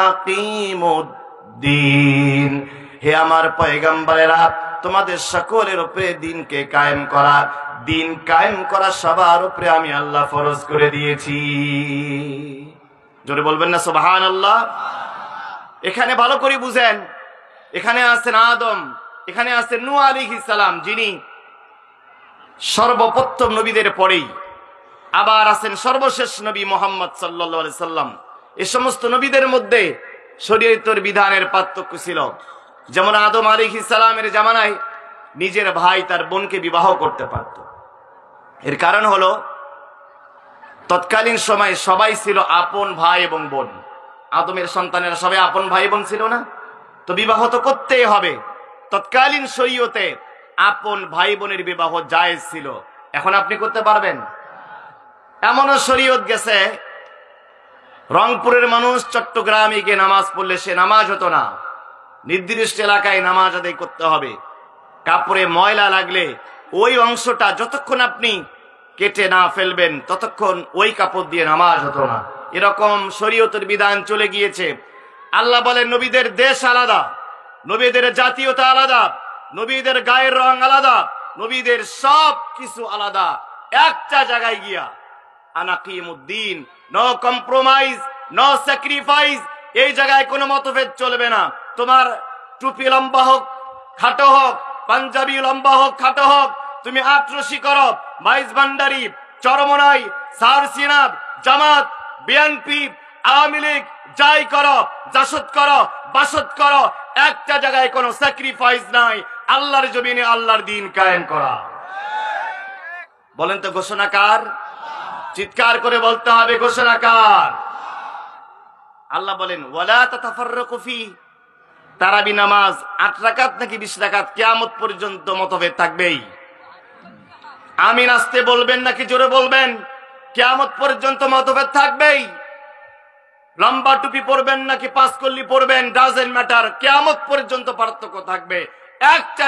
আকিমুদ্দিন, হে আমার পয়গম্বরেরা, তোমাদের সকলের উপরে দিনকে কায়েম করা, দিন কায়েম করা সবার উপরে আমি আল্লাহ ফরজ করে দিয়েছি। জোরে বলবেন না সুবহানাল্লাহ? এখানে ভালো করে বুঝেন, এখানে আছেন আদম, এখানে আছেন নূহ আলাইহিস সালাম, যিনি সর্বপ্রথম নবীদের পরেই, আবার আছেন সর্বশেষ নবী মুহাম্মদ সাল্লাল্লাহু আলাইহি সাল্লাম। এই সমস্ত নবীদের মধ্যে শরীয়তের বিধানের পার্থক্য ছিল। যেমন আদম আলাইহিস সালামের জামানায় নিজের ভাই তার বোনকে বিবাহ করতে পারত। এর কারণ হলো তৎকালীন সময়ে সবাই ছিল আপন ভাই এবং বোন। আদমের সন্তানেরা সবাই আপন ভাই বোন ছিল না, তো বিবাহ তো করতেই হবে। তৎকালীন শরীয়তে আপন ভাই বোনের বিবাহ জায়েজ ছিল। এখন আপনি করতে পারবেন? এমনও শরীয়ত গেছে, রংপুরের মানুষ চট্টগ্রামে গিয়ে নামাজ পড়লে সে নামাজ হতো না, নির্দিষ্ট এলাকায় নামাজ আদায় করতে হবে। কাপড়ে ময়লা লাগলে ওই অংশটা যতক্ষণ আপনি কেটে না ফেলবেন ততক্ষণ ওই কাপড় দিয়ে নামাজ হতো না। এরকম শরীয়তের বিধান চলে গিয়েছে। আল্লাহ বলেন নবীদের দেশ আলাদা, নবীদের জাতীয়তা আলাদা, নবীদের গায়ের রং আলাদা, নবীদের সব কিছু আলাদা। একটা জায়গায় গিয়া আনাকিমুদ্দিন, নো কম্প্রোমাইজ, নো স্যাক্রিফাইস, এই জায়গায় কোনো মতভেদ চলবে না। তোমার টুপি লম্বা হোক খাটো হোক, পাঞ্জাবি লম্বা হোক খাটো হোক, তুমি আটরশি করো, মাইজ ভান্ডারি, চরমনাই, সারসিনাব, জামাত, বিএনপি, আওয়ামী লীগ, যাই করো, জাসদ করো, বাসদ করো, একটা জায়গায় কোনো স্যাক্রিফাইস নাই। আল্লাহর জমিনে আল্লাহর দিন কায়েম করা। বলেন তো ঘোষণা কার? চিৎকার করে বলতে হবে ঘোষণা কার? আল্লাহ বলেন ওয়ালা তাতাফাররাকু ফি, তারাবি নামাজ ৮ রাকাত নাকি ২০ রাকাত, কিয়ামত পর্যন্ত মতভেদ থাকবেই। আমিন আসতে বলবেন নাকি জোরে বলবেন? কিয়ামত পর্যন্ত মতভেদ থাকবেই। লম্বা টুপি পরবেন নাকি পাঁচকল্লি পরবেন, ডাজেন্ট ম্যাটার, কিয়ামত পর্যন্ত পার্থক্য থাকবে। একটা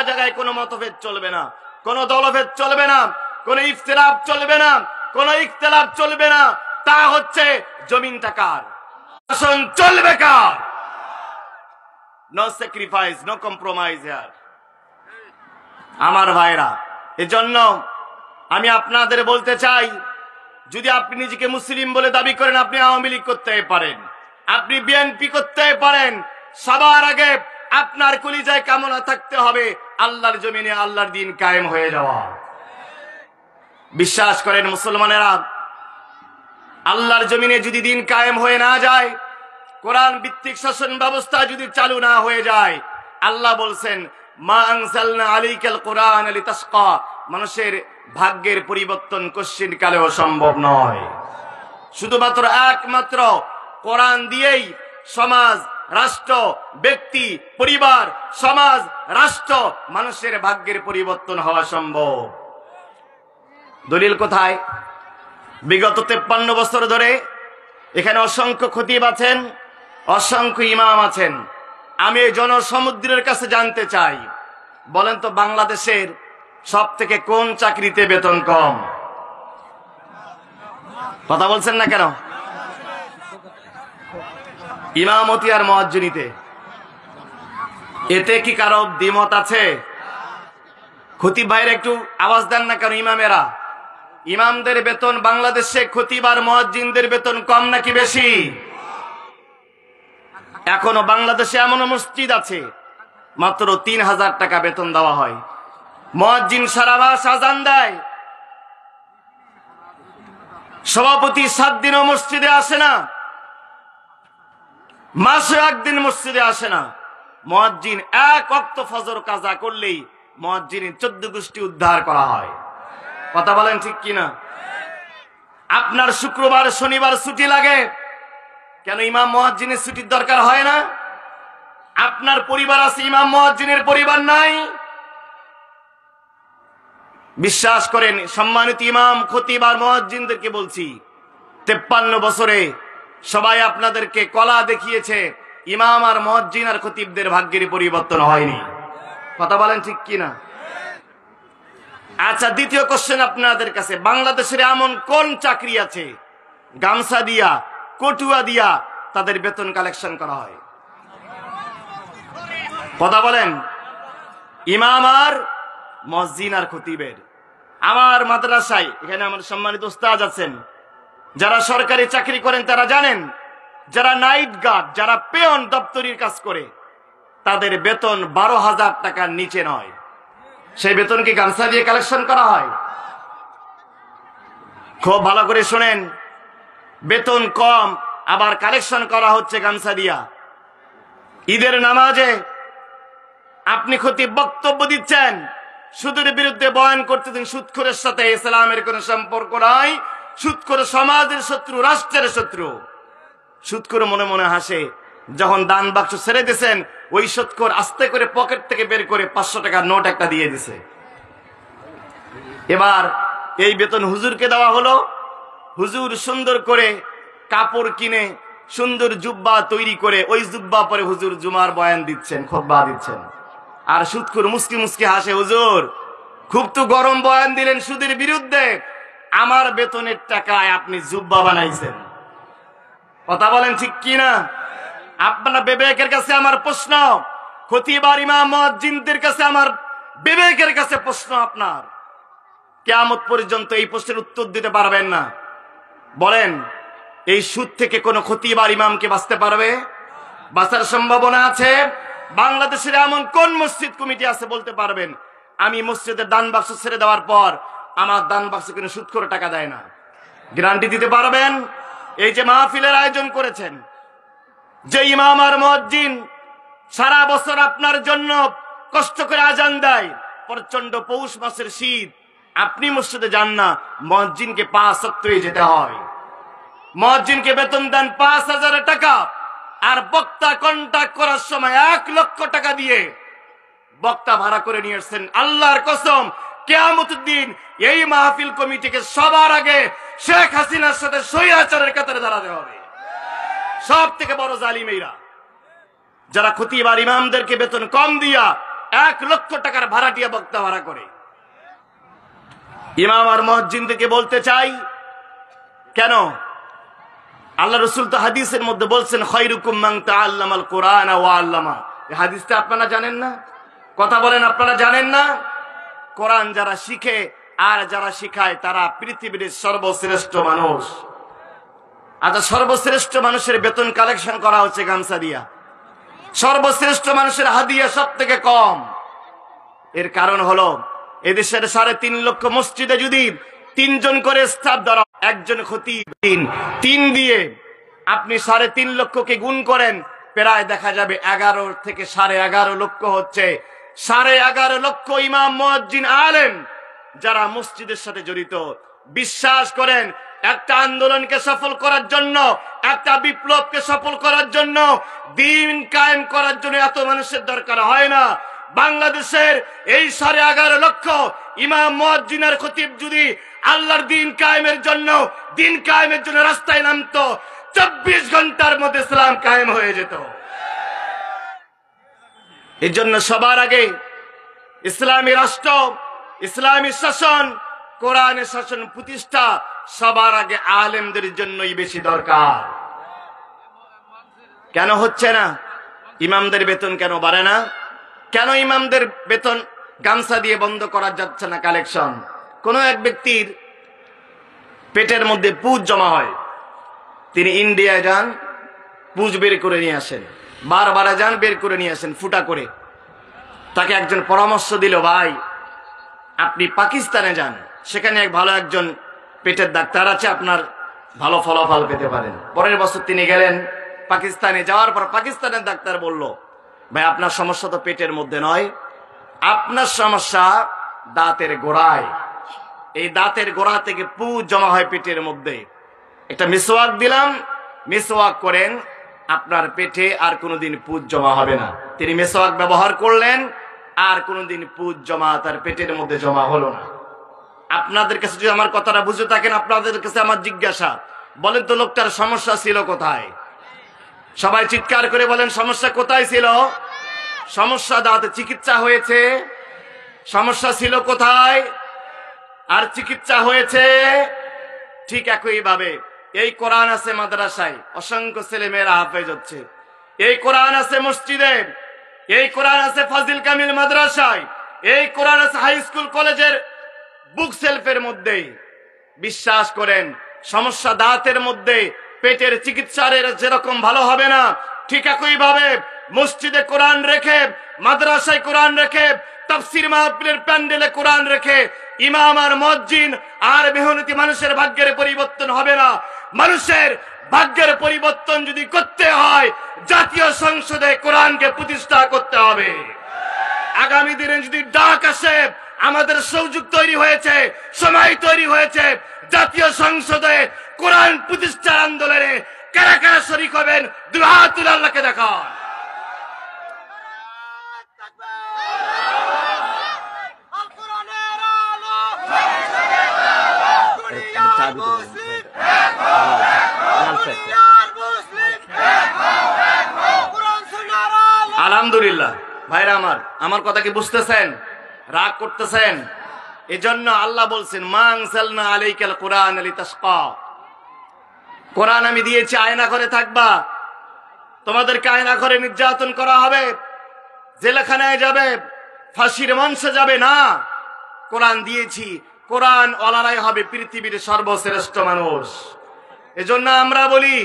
জায়গায় কোনো মতভেদ চলবে না, কোনো দলভেদ চলবে না, কোনো ইখতিলাফ চলবে না, কোনো ইখতিলাফ চলবে না। তা হচ্ছে জমিনটা কার, শাসন চলবে কার? No sacrifice, no compromise here. আমার ভাইরা, এজন্য আমি আপনাদের বলতে চাই, যদি আপনি নিজেকে মুসলিম বলে দাবি করেন, আপনি আওয়ামী লীগ করতে পারেন, আপনি বিএনপি করতে পারেন, সবার আগে আপনার কলিজায় কামনা থাকতে হবে আল্লাহর জমিনে আল্লাহর দিন কায়েম হয়ে যাওয়া। বিশ্বাস করেন মুসলমানেরা, আল্লাহর জমিনে যদি দিন কায়েম হয়ে না যায়, কোরআন ভিত্তিক শাসন ব্যবস্থা যদি চালু না হয়ে যায়, আল্লাহ বলছেন মা আনজালনা আলাইকাল কোরআন লিতাশকা, মানুষের ভাগ্যের পরিবর্তন কশ্চিন কালেও সম্ভব নয়। শুধুমাত্র একমাত্র কোরআন দিয়েই সমাজ, রাষ্ট্র, ব্যক্তি, পরিবার, সমাজ, রাষ্ট্র, মানুষের ভাগ্যের পরিবর্তন হওয়া সম্ভব। দলিল কোথায়? বিগত 53 বছর ধরে এখানে অসংখ্য খতিব আছেন, অসংখ্য ইমাম আছেন। আমি এই জনসমুদ্রের কাছে জানতে চাই, বলেন তো বাংলাদেশের সব থেকে কোন চাকরিতে বেতন কম? কথা বলছেন না কেন? ইমামতি আর মুয়াজ্জিনিতে। এতে কি কারো দ্বিমত আছে? খতিব ভাইরা একটু আওয়াজ দেন না কেন? ইমামেরা, ইমামদের বেতন বাংলাদেশে খতিব আর মুয়াজ্জিনদের বেতন কম নাকি বেশি? এখনো বাংলাদেশে এমন মসজিদ আছে মাত্র ৩,০০০ টাকা বেতন দেওয়া হয়। মুয়াজ্জিন সারা মাস আযান দেয়, সভাপতি ৭ দিনও মসজিদে আসে না, মাসে ১ দিন মসজিদে আসে না। মুয়াজ্জিন ১ ওয়াক্ত ফজর কাজা করলেই মুয়াজ্জিনের ১৪ গোষ্ঠী উদ্ধার করা হয়। কথা বলেন ঠিক কিনা? আপনার শুক্রবার শনিবার ছুটি লাগে কেন? ইমাম মুয়াজ্জিনের ছুটির দরকার হয় না? আপনার পরিবার আছে, ইমাম মুয়াজ্জিনের পরিবার নাই? বিশ্বাস করেন সম্মানিত ইমাম, খতিব আর মুয়াজ্জিনদেরকে বলছি, 53 বছরে সবাই আপনাদেরকে কলা দেখিয়েছে, ইমাম আর মুয়াজ্জিন আর খতিবদের ভাগ্যের পরিবর্তন হয়নি। কথা বলেন ঠিক কিনা? আচ্ছা, দ্বিতীয় কোশ্চেন আপনাদের কাছে, বাংলাদেশের এমন কোন চাকরি আছে গামছা দিয়া কটুয়া দিয়া তাদের বেতন কালেকশন করা হয়। কথা বলেন, ইমাম আর মসজিদ আর খতিবের। আমার মাদ্রাসায় এখানে আমার সম্মানিত উস্তাদ আছেন, যারা সরকারি চাকরি করেন তারা জানেন, যারা নাইট গার্ড, যারা পেয়ন দপ্তরির কাজ করে, তাদের বেতন 12,000 টাকার নিচে নয়। সেই বেতন কি গামছা দিয়ে কালেকশন করা হয়? খুব ভালো করে শোনেন, বেতন কম, আবার কালেকশন করা হচ্ছে গামছা দিয়া। ঈদের নামাজে আপনি খতিব বক্তব্য দিচ্ছেন, সুদের বিরুদ্ধে বয়ান করতেছেন, সুদখোরের সাথে ইসলামের কোন সম্পর্ক নাই, সুদখোর সমাজের শত্রু, রাষ্ট্রের শত্রু। সুদখোর মনে মনে হাসে, যখন দান বাক্স ছেড়ে দিয়েছেন, ওই সুদখোর আস্তে করে পকেট থেকে বের করে 500 টাকার নোট একটা দিয়ে দিছে। এবার এই বেতন হুজুরকে দেওয়া হলো। হুজুর সুন্দর করে কাপড় কিনে সুন্দর জুব্বা তৈরি করে ওই জুব্বা পরে হুজুর জুমার বয়ান দিচ্ছেন, খুতবা দিচ্ছেন। আর সুদখোর মুস্কি মুস্কি হাসে, হুজুর খুব তো গরম বয়ান দিলেন সুদের বিরুদ্ধে, আমার বেতনের টাকায় আপনি জুব্বা বানাইছেন। কথা বলেন ঠিক কি না? আপনার বিবেকের কাছে আমার প্রশ্ন, খতিব আর ইমাম মুয়াজ্জিনদের কাছে আমার বিবেকের কাছে প্রশ্ন। আপনার কিয়ামত পর্যন্ত এই প্রশ্নের উত্তর দিতে পারবেন না। বলেন, এই সুদ থেকে কোন খতিব আর ইমামকে বাঁচতে পারবে? বাঁচার সম্ভাবনা আছে? বাংলাদেশের এমন কোন মসজিদ কমিটি আছে বলতে পারবেন আমি মসজিদের দান বাক্স ছেড়ে দেওয়ার পর আমার দান বাক্সে কোনো সুদ করে টাকা দেয় না? গ্যারান্টি দিতে পারবেন? এই যে মাহফিলের আয়োজন করেছেন, যে ইমাম আর মুয়াজ্জিন সারা বছর আপনার জন্য কষ্ট করে আজান দেয়, প্রচন্ড পৌষ মাসের শীত, আপনি মসজিদে যান না, মুয়াজ্জিনকে 5 ওয়াক্তই যেতে হয়। মুয়াজ্জিনকে বেতন দেন 5,000 টাকা, আর বক্তা কন্টাক্ট করার সময় 1 লক্ষ টাকা দিয়ে বক্তা ভাড়া করে নিয়ে আসছেন। আল্লাহর কসম, কিয়ামতের দিন এই মাহফিল কমিটিকে সবার আগে শেখ হাসিনার সাথে স্বৈরাচারের কাতারে দাঁড়াতে হবে। সব থেকে বড় জালিম এরা, যারা খতিব আর ইমামদেরকে বেতন কম দিয়া 1 লক্ষ টাকার ভাড়াটিয়া বক্তা ভাড়া করে। ইমাম আর মুয়াজ্জিনদেরকে বলতে চাই, কেন? আল্লাহ রাসূল তো হাদিসের মধ্যে বলছেন, খায়রুকুম মান তাআল্লামাল কুরআনা ওয়া আল্লামা। এই হাদিসটা আপনারা জানেন না? কথা বলেন, আপনারা জানেন না? কোরআন যারা শিখে আর যারা শিখায় তারা পৃথিবীর সর্বশ্রেষ্ঠ মানুষ। আচ্ছা, সর্বশ্রেষ্ঠ মানুষের বেতন কালেকশন করা হচ্ছে গামছা দিয়া, সর্বশ্রেষ্ঠ মানুষের হাদিয়া সব থেকে কম। এর কারণ হলো, এদেশের 3.5 লক্ষ মসজিদে যদি 3 জন করে স্টাফ ধরা, একজন খতিব 3 দিয়ে আপনি 3.5 লক্ষকে গুণ করেন, প্রায় দেখা যাবে 11 থেকে 11.5 লক্ষ হচ্ছে। 11.5 লক্ষ ইমাম মুয়াজ্জিন আলেম যারা মসজিদের সাথে জড়িত। বিশ্বাস করেন, একটা আন্দোলনকে সফল করার জন্য, একটা বিপ্লবকে সফল করার জন্য, দিন কায়েম করার জন্য এত মানুষের দরকার হয় না। বাংলাদেশের এই 11.5 লক্ষ ইমাম মুয়াজ্জিন আর খতিব যদি আল্লাহর দিন কায়েমের জন্য রাস্তায় নামতো, 24 ঘন্টার মধ্যে ইসলাম কায়েম হয়ে যেত। এর জন্য সবার আগে ইসলামী রাষ্ট্র, ইসলামী শাসন, কোরআনের শাসন প্রতিষ্ঠা সবার আগে আলেমদের জন্যই বেশি দরকার। কেন হচ্ছে না? ইমামদের বেতন কেন বাড়ে না? কেন ইমামদের বেতন গামছা দিয়ে বন্ধ করা যাচ্ছে না কালেকশন? কোন এক ব্যক্তির পেটের মধ্যে পুঁজ জমা হয়, তিনি ইন্ডিয়ায় যান, পুঁজ বের করে নিয়ে আসেন, বারবার যান, বের করে নিয়ে আসেন ফুটা করে। তাকে একজন পরামর্শ দিল, ভাই আপনি পাকিস্তানে যান, সেখানে ভালো একজন পেটের ডাক্তার আছে, আপনার ভালো ফলাফল পেতে পারেন। পরের বছর তিনি গেলেন পাকিস্তানে। যাওয়ার পর পাকিস্তানের ডাক্তার বলল, ভাই আপনার সমস্যা তো পেটের মধ্যে নয়, আপনার সমস্যা দাঁতের গোড়ায়। এই দাঁতের গোড়া থেকে পুঁজ জমা হয় পেটের মধ্যে। একটা মিসওয়াক দিলাম, মিসওয়াক করেন, আপনার পেটে আর কোনোদিন পুঁজ জমা হবে না। তিনি মিসওয়াক ব্যবহার করলেন, আর কোনোদিন পুঁজ জমা তার পেটের মধ্যে জমা হলো না। আপনাদের কাছে যদি আমার কথাটা বুঝে থাকেন, আপনাদের কাছে আমার জিজ্ঞাসা, বলেন তো লোকটার সমস্যা ছিল কোথায়? সবাই চিৎকার করে বলেন, সমস্যা কোথায় ছিল? সমস্যা দাঁতে, চিকিৎসা হয়েছে। সমস্যা ছিল কোথায় আর চিকিৎসা হয়েছে? ঠিক একইভাবে এই কোরআন আছে মাদ্রাসায়, অসংখ্য ছেলে মেয়েরা হাফেজ হচ্ছে। এই কোরআন আছে মসজিদে, এই কোরআন আছে ফাজিল কামিল মাদ্রাসায়, এই কোরআন আছে হাই স্কুল কলেজের বুক সেলফের মধ্যে। বিশ্বাস করেন, সমস্যা দাঁতের মধ্যে, পেটের চিকিৎসার যেরকম ভালো হবে না, ঠিক একই ভাবে মসজিদে কোরআন রেখে, মাদ্রাসায় কোরআন রেখে, তাফসীর মাহফিলের প্যান্ডেলে কোরআন রেখে ইমাম আর মুয়াজ্জিন আর মেহনতি মানুষের ভাগ্যের পরিবর্তন হবে না। মানুষের ভাগ্যের পরিবর্তন যদি করতে হয়, জাতীয় সংসদে কোরআনকে প্রতিষ্ঠা করতে হবে। আগামী দিনে যদি ডাক আসে, আমাদের সুযোগ তৈরি হয়েছে, সময় তৈরি হয়েছে, জাতীয় সংসদে কোরআন প্রতিষ্ঠার আন্দোলনে কারা কারা শরীক হবেন, দুই হাত তুলে আল্লাহকে দেখান। আলহামদুলিল্লাহ ভাইরা আমার কথা কি বুঝতেছেন? রাগ করতেছেন? এজন্য আল্লাহ বলছেন, মা আনজালনা আলাইকাল কুরআন লিতাশকা। কোরআন আমি দিয়েছি আয়না করে থাকবা, তোমাদেরকে আয়না করে নির্যাতন করা হবে, জেলখানায় যাবে, ফাঁসির মঞ্চে যাবে না। কোরআন দিয়েছি, কোরআন ওয়ালারাই হবে পৃথিবীর সর্বশ্রেষ্ঠ মানুষ। এজন্য আমরা বলি,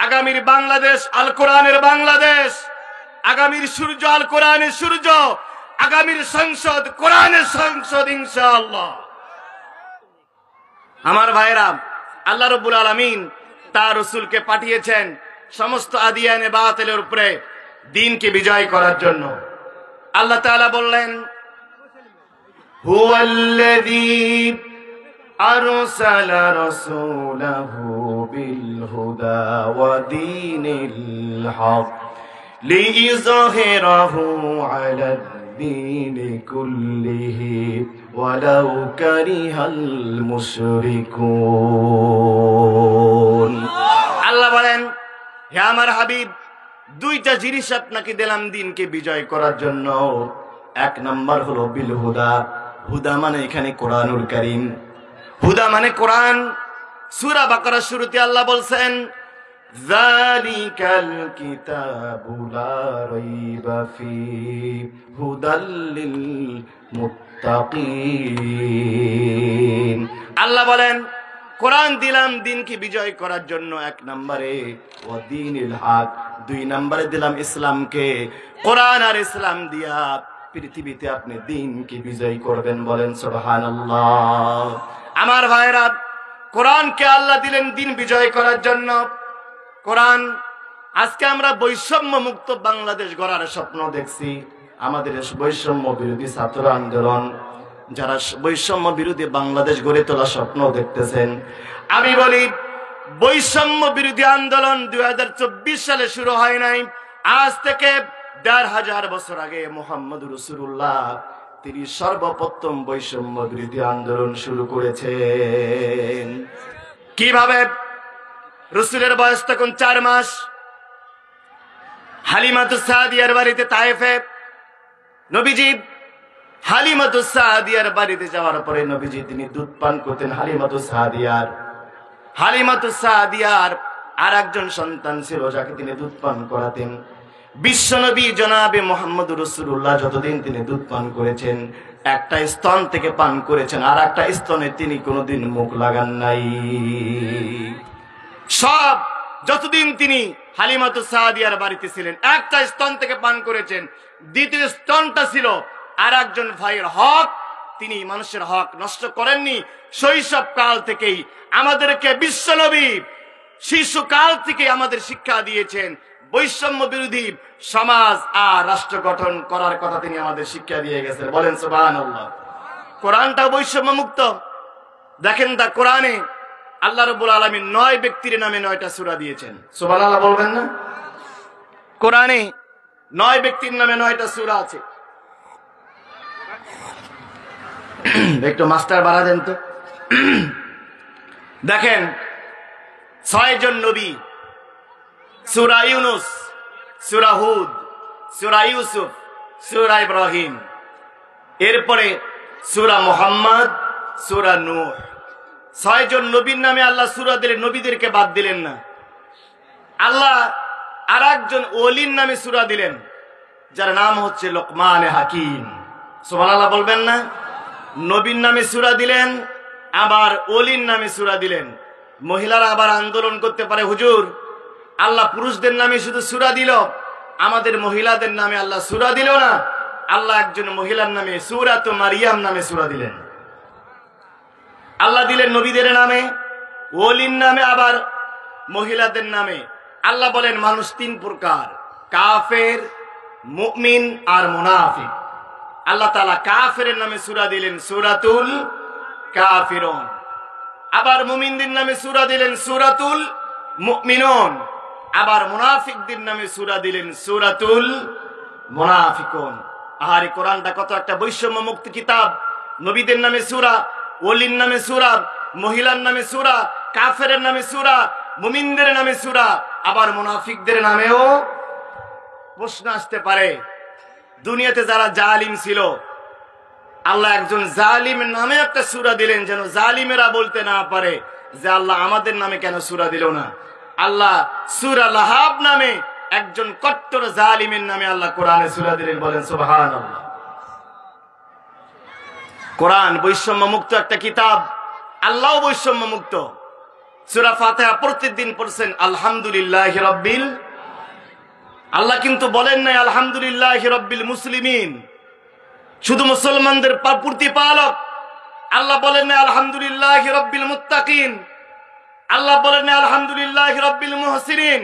আগামীর বাংলাদেশ আল কোরআনের বাংলাদেশ, আগামীর সূর্য আল কোরআনের সূর্য, আগামীর সংসদ কোরআনের সংসদ ইনশাআল্লাহ। আমার ভাইরা, আল্লাহ রাব্বুল আলামিন তার রাসূলকে পাঠিয়েছেন সমস্ত আদিয়ানে বাতিলের উপরে দ্বীনকে বিজয় করার জন্য। আল্লাহ তাআলা বললেন, হুয়াল্লাযী আরসালা রাসূলাহু বিল হুদা ওয়া দীনিল হক লিইযহিরাহু আলাদ দীনি কুল্লিহি ওয়ালাউ কারিহাল মুশরিকুন। আল্লাহ বলেন, হে আমার হাবিব, দুইটা জিনিস আপনাকে দিলাম দ্বীনকে বিজয় করার জন্য। এক নাম্বার হলো বিল হুদা। হুদা মানে এখানে কোরআনুল কারীম, হুদা মানে কোরআন। সূরা বাকারার শুরুতে আল্লাহ বলছেন, যালিকাল কিতাবু লা রাইবা ফীহি হুদাল লিল মুত্তাকিন। আল্লাহ বলেন, কোরআন দিলাম দ্বীনকে বিজয় করার জন্য এক নম্বরে, ও দ্বীনিল হক দুই নম্বরে দিলাম ইসলামকে। কোরআন আর ইসলাম দিয়া পৃথিবীতে আপনি দ্বীনকে বিজয় করবেন, বলেন সুবহানাল্লাহ। আমার ভাইরা, কোরআনকে আল্লাহ দিলেন দ্বীন বিজয় করার জন্য। কোরআন, আজকে আমরা বৈষম্য মুক্ত বাংলাদেশ গড়ার স্বপ্ন দেখছি। আমাদের বৈষম্য বিরোধী ছাত্র আন্দোলন, যারা বৈষম্য বিরোধী বাংলাদেশ গড়ে তোলার স্বপ্ন দেখতেছেন, আমি বলি, বৈষম্য বিরোধী আন্দোলন 2024 সালে শুরু হয় নাই। আজ থেকে ১৫০০ বছর আগে মুহাম্মদ রাসূলুল্লাহ তিনি সর্বপ্রথম বৈষম্য বিরোধী আন্দোলন শুরু করেছেন। কিভাবে? রাসূলের বয়স তখন 4 মাস। হালিমাতুস সাদিয়ার বাড়িতে তায়েফে নবীজি, হালিমাতুস সাদিয়ার বাড়িতে যাওয়ার পরে নবীজি তিনি দুধ পান করতেন। হালিমাতুস সাদিয়ার আর একজন সন্তান ছিল, যাকে তিনি দুধ পান করাতেন। বিশ্বনবী জনাবে মুহাম্মদ রাসূলুল্লাহ যতদিন তিনি দুধ পান করেছেন, একটা স্তন থেকে পান করেছেন, আর একটা স্তনে তিনি কোনোদিন মুখ লাগান নাই। সব যতদিন তিনি হালিমাতুস সাদিয়ার বাড়িতে ছিলেন, একটা স্তন থেকে পান করেছেন। দ্বিতীয় স্তনটা ছিল আর একজন ভাইয়ের হক, তিনি মানুষের হক নষ্ট করেননি। শৈশব কাল থেকেই আমাদেরকে বিশ্বনবী শিশুকাল থেকে আমাদের শিক্ষা দিয়েছেন, বৈষম্য বিরোধী সমাজ আর রাষ্ট্র গঠন করার কথা তিনি আমাদের শিক্ষা দিয়ে গেছেন, বলেন সুবহানাল্লাহ। কোরআনটা বৈষম্য মুক্ত। দেখেন, তা কোরআনে আল্লাহ রাব্বুল আলামিন 9 ব্যক্তির নামে 9টা সূরা দিয়েছেন। সুবহানাল্লাহ বলবেন না? কোরআনে 9 ব্যক্তির নামে 9টা সূরা আছে। একটু মাস্টার বাড়া দেন তো। দেখেন, 6 জন নবী, সূরা ইউনুস, সূরা হুদ, সূরা ইউসুফ, সূরা ইব্রাহিম, এরপরে সূরা মুহাম্মদ, সূরা নূহ, 6 জন নবীর নামে আল্লাহ সূরা দিলেন, নবীদেরকে বাদ দিলেন না। আল্লাহ আর একজন ওলির নামে সূরা দিলেন, যার নাম হচ্ছে লোকমান হাকিম। সুবহানাল্লাহ বলবেন না? নবীর নামে সূরা দিলেন, আবার ওলির নামে সূরা দিলেন। মহিলারা আবার আন্দোলন করতে পারে, হুজুর আল্লাহ পুরুষদের নামে শুধু সূরা দিল, আমাদের মহিলাদের নামে আল্লাহ সূরা দিল না। আল্লাহ একজন মহিলার নামে সূরাত মারিয়াম নামে সূরা দিলেন। আল্লাহ দিলেন নবীদের নামে, ওলির নামে, আবার মহিলাদের নামে। আল্লাহ বলেন মানুষ 3 প্রকার, কাফের, মুমিন আর মুনাফিক। আল্লাহ তাআলা কাফেরের নামে সূরা দিলেন সূরাতুল কাফিরুন, আবার মুমিনদের নামে সূরা দিলেন সূরাতুল মুমিনুন, আবার মুনাফিকদের নামে সূরা দিলেন সূরাতুল মুনাফিকুন। আর এই কোরআনটা কত একটা বৈষম্য মুক্ত কিতাব। নবীদের নামে সূরা, ওলির নামে সূরা, মহিলার নামে সূরা, কাফেরের নামে সূরা, মুমিনদের নামে সূরা, আবার মুনাফিকদের নামেও। প্রশ্ন আসতে পারে, দুনিয়াতে যারা জালিম ছিল, আল্লাহ একজন জালিমের নামে একটা সূরা দিলেন, যেন জালিমেরা বলতে না পারে যে আল্লাহ আমাদের নামে কেন সূরা দিল না। আল্লাহ সূরা লাহাব নামে একজন কট্টর জালিমের নামে আল্লাহ কোরআনে সূরা দিলেন। বলেন সুবহানাল্লাহ। কোরআন বৈষম্য মুক্ত একটা কিতাব, আল্লাহও বৈষম্য মুক্ত। সূরা ফাতিহা প্রতিদিন পড়ছেন আলহামদুলিল্লাহি রাব্বিল। আল্লাহ কিন্তু বলেন নাই আলহামদুলিল্লাহি রাব্বিল মুসলিমিন, শুধু মুসলমানদের প্রতিপালক। আল্লাহ বলেন নাই আলহামদুলিল্লাহি রাব্বিল মুত্তাকিন। আল্লাহ বলেন নাই আলহামদুলিল্লাহি রাব্বিল মুহসিনিন।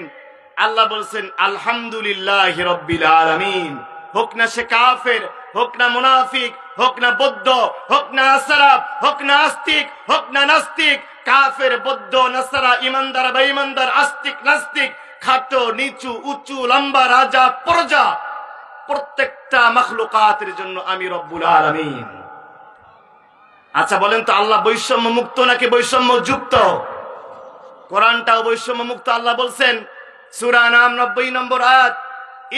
আল্লাহ বলছেন আলহামদুলিল্লাহি রাব্বিল আলামিন। হোক না সে কাফের, হোক না মুনাফিক, হোক না বৌদ্ধ, হোক না আশরাফ, হোক না আস্তিক, হোক না নাস্তিক, কাফের, বৌদ্ধ, নাসারা, ইমানদার, বেঈমানদার, আস্তিক, নাস্তিক, খাটো, নিচু, উঁচু, লম্বা, রাজা, প্রজা, প্রত্যেকটা মাখলুকাতের জন্য আমি রব্বুল আলামিন। আচ্ছা বলেন তো, আল্লাহ বৈষম্য মুক্ত নাকি বৈষম্য যুক্ত? কোরআনটাও বৈষম্য মুক্ত। আল্লাহ বলছেন সূরা নাম 90 নম্বর আয়াত,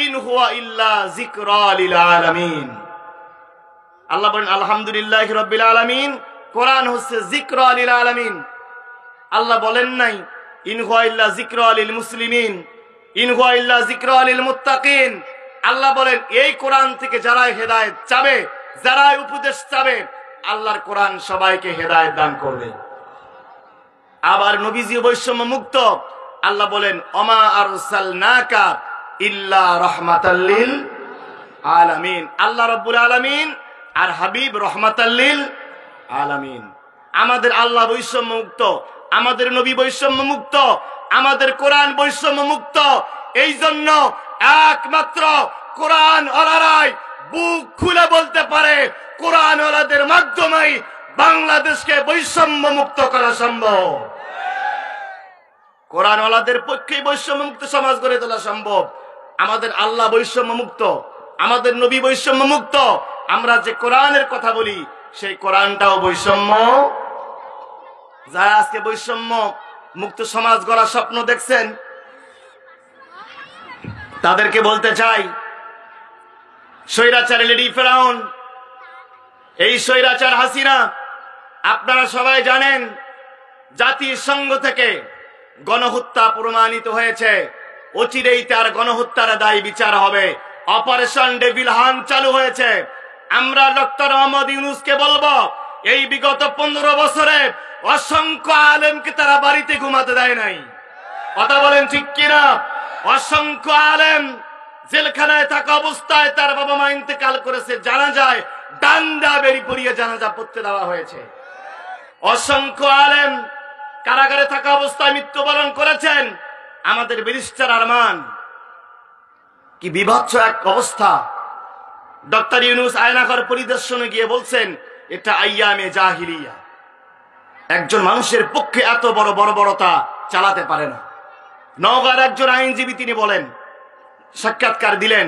ইন হুয়া ইল্লা যিকরা লিল আলামিন। আল্লাহ বলেন আলহামদুলিল্লাহি রাব্বিল আলামিন, কোরআন হচ্ছে যিকরা লিল আলামিন। আল্লাহ বলেন নাই ইন হুয়া ইল্লা যিকরা লিল মুসলিমিন, ইন হুয়া ইল্লা যিকরা লিল মুত্তাকিন। আল্লাহ বলেন এই কোরআন থেকে যারা হেদায়েত চাবে, যারা উপদেশ চাবে, আল্লাহর কোরআন সবাইকে হেদায়েত দান করবে। আবার নবীজি বৈষম্য মুক্ত। আল্লাহ বলেন ওমা আরসালনাকা ইল্লা রাহমাতাল লিল আলামিন। আল্লাহ রাব্বুল আলামিন আর হাবিব রাহমাতাল লিল আলামিন। আমাদের আল্লাহ বৈষম্য মুক্ত, আমাদের নবী বৈষম্য মুক্ত, আমাদের কোরআন বৈষম্য মুক্ত। এই জন্য একমাত্র কোরআন ওয়ালারাই বুক খুলে বলতে পারে, কোরআন ওয়ালাদের মাধ্যমেই বাংলাদেশকে বৈষম্য মুক্ত করা সম্ভব। কোরআন ওয়ালাদের পক্ষেই বৈষম্য মুক্ত সমাজ গড়ে তোলা সম্ভব। আমাদের আল্লাহ বৈষম্য মুক্ত, আমাদের নবী বৈষম্য মুক্ত। আমরা যে কোরআনের কথা বলি সেই কোরআনটাও বৈষম্য। যারা আজকে বৈষম্য মুক্ত সমাজ গড়ার স্বপ্ন দেখছেন, তাদেরকে বলতে চাই, স্বৈরাচার লেডি ফেরাউন, এই স্বৈরাচার হাসিনা, আপনারা সবাই জানেন জাতিসংঘ থেকে গণহত্যা প্রমাণিত হয়েছে। অচিরেই তার গণহত্যার দায় বিচার হবে। অপারেশন ডেভিল হান্ট চালু হয়েছে। আমরা ডক্টর মোহাম্মদ ইউনূসকে বলবো, এই বিগত 15 বছরে অসংখ্য আলেমকে তারা বাড়িতে ঘুমাতে দেয় নাই। কথা বলেন ঠিক কিনা? অসংখ্য আলেম জেলখানায় থাকা অবস্থায় তার বাবা মা ইন্তেকাল করেছে, জানাজায় ডান্ডা বেরি পরিয়ে জানাজা পড়তে দেওয়া হয়েছে। অসংখ্য আলেম কারাগারে থাকা অবস্থায় মৃত্যুবরণ করেছেন। আমাদের ব্যারিস্টার আরমান, কি বিভৎস এক অবস্থা। ডক্টর ইউনূস আয়নাঘর পরিদর্শনে গিয়ে বলছেন এটা আইয়ামে জাহিলিয়া। একজন মানুষের পক্ষে এত বড় বর্বরতা চালাতে পারে না। নওগাঁর একজন আইনজীবী তিনি বলেন, সাক্ষাৎকার দিলেন,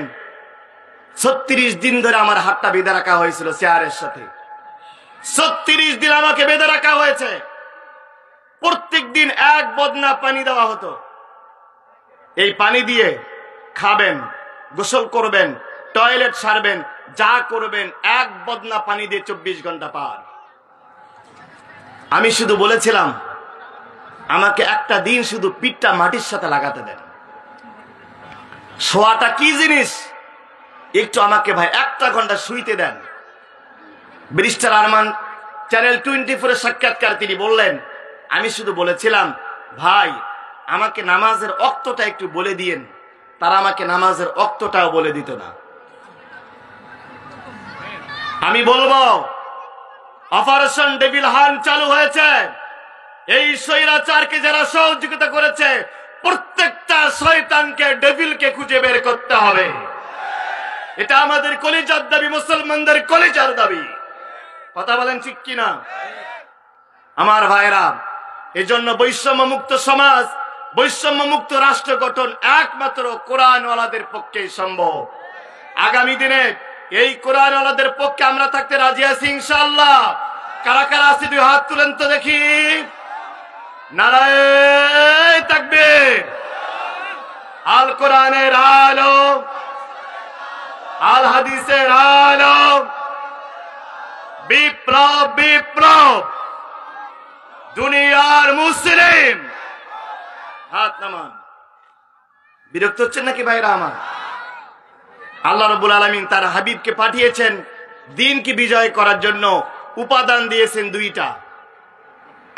36 দিন ধরে আমার হাতটা বেঁধে রাখা হয়েছিল চেয়ারের সাথে। 36 দিন আমাকে বেঁধে রাখা হয়েছে। প্রত্যেক দিন 1 বদনা পানি দেওয়া হতো। এই পানি দিয়ে খাবেন, গোসল করবেন, টয়লেট সারবেন, যা করবেন 1 বদনা পানি দিয়ে 24 ঘন্টা পার। আমি শুধু বলেছিলাম আমাকে একটা দিন শুধু পিঠটা মাটির সাথে লাগাতে দেন। শোয়াটা কি জিনিস একটু আমাকে ভাই 1 ঘন্টা শুইতে দেন। ব্যারিস্টার আরমান চ্যানেল 24 এর সাক্ষাৎকার তিনি বললেন, আমি শুধু বলেছিলাম ভাই আমাকে নামাজের ওয়াক্তটা একটু বলে দিয়েন। তারা আমাকে নামাজের ওয়াক্তটাও বলে দিত না। আমি বলবো অপারেশন ডেভিল হান্ট চালু হয়েছে। এই স্বৈরাচারকে যারা সহযোগিতা করেছে প্রত্যেকটা শয়তানকে, ডেভিলকে খুঁজে বের করতে হবে। এটা আমাদের কলিজার দাবি, মুসলমানদের কলিজার দাবি। কথা বলেন ঠিক কিনা? আমার ভাইরা, এজন্য বৈষম্য মুক্ত সমাজ, বৈষম্য মুক্ত রাষ্ট্র গঠন একমাত্র কোরআনওয়ালাদের পক্ষেই সম্ভব। আগামী দিনে এই কোরআনওয়ালাদের পক্ষে আমরা থাকতে রাজি আছি ইনশাআল্লাহ। কারা কারা আছে 2 হাত তুলেন তো দেখি। নারায়ে তাকবীর। আল কোরআনের আলো, আল হাদিসের আলো, বিপ্লব বিপ্লব, দুনিয়ার মুসলিম। হাত নামান। বিরক্ত হচ্ছেন নাকি ভাইরা আমার? আল্লাহ রাব্বুল আলামিন তার হাবিবকে পাঠিয়েছেন দ্বীনকে বিজয় করার জন্য। উপাদান দিয়েছেন 2টা।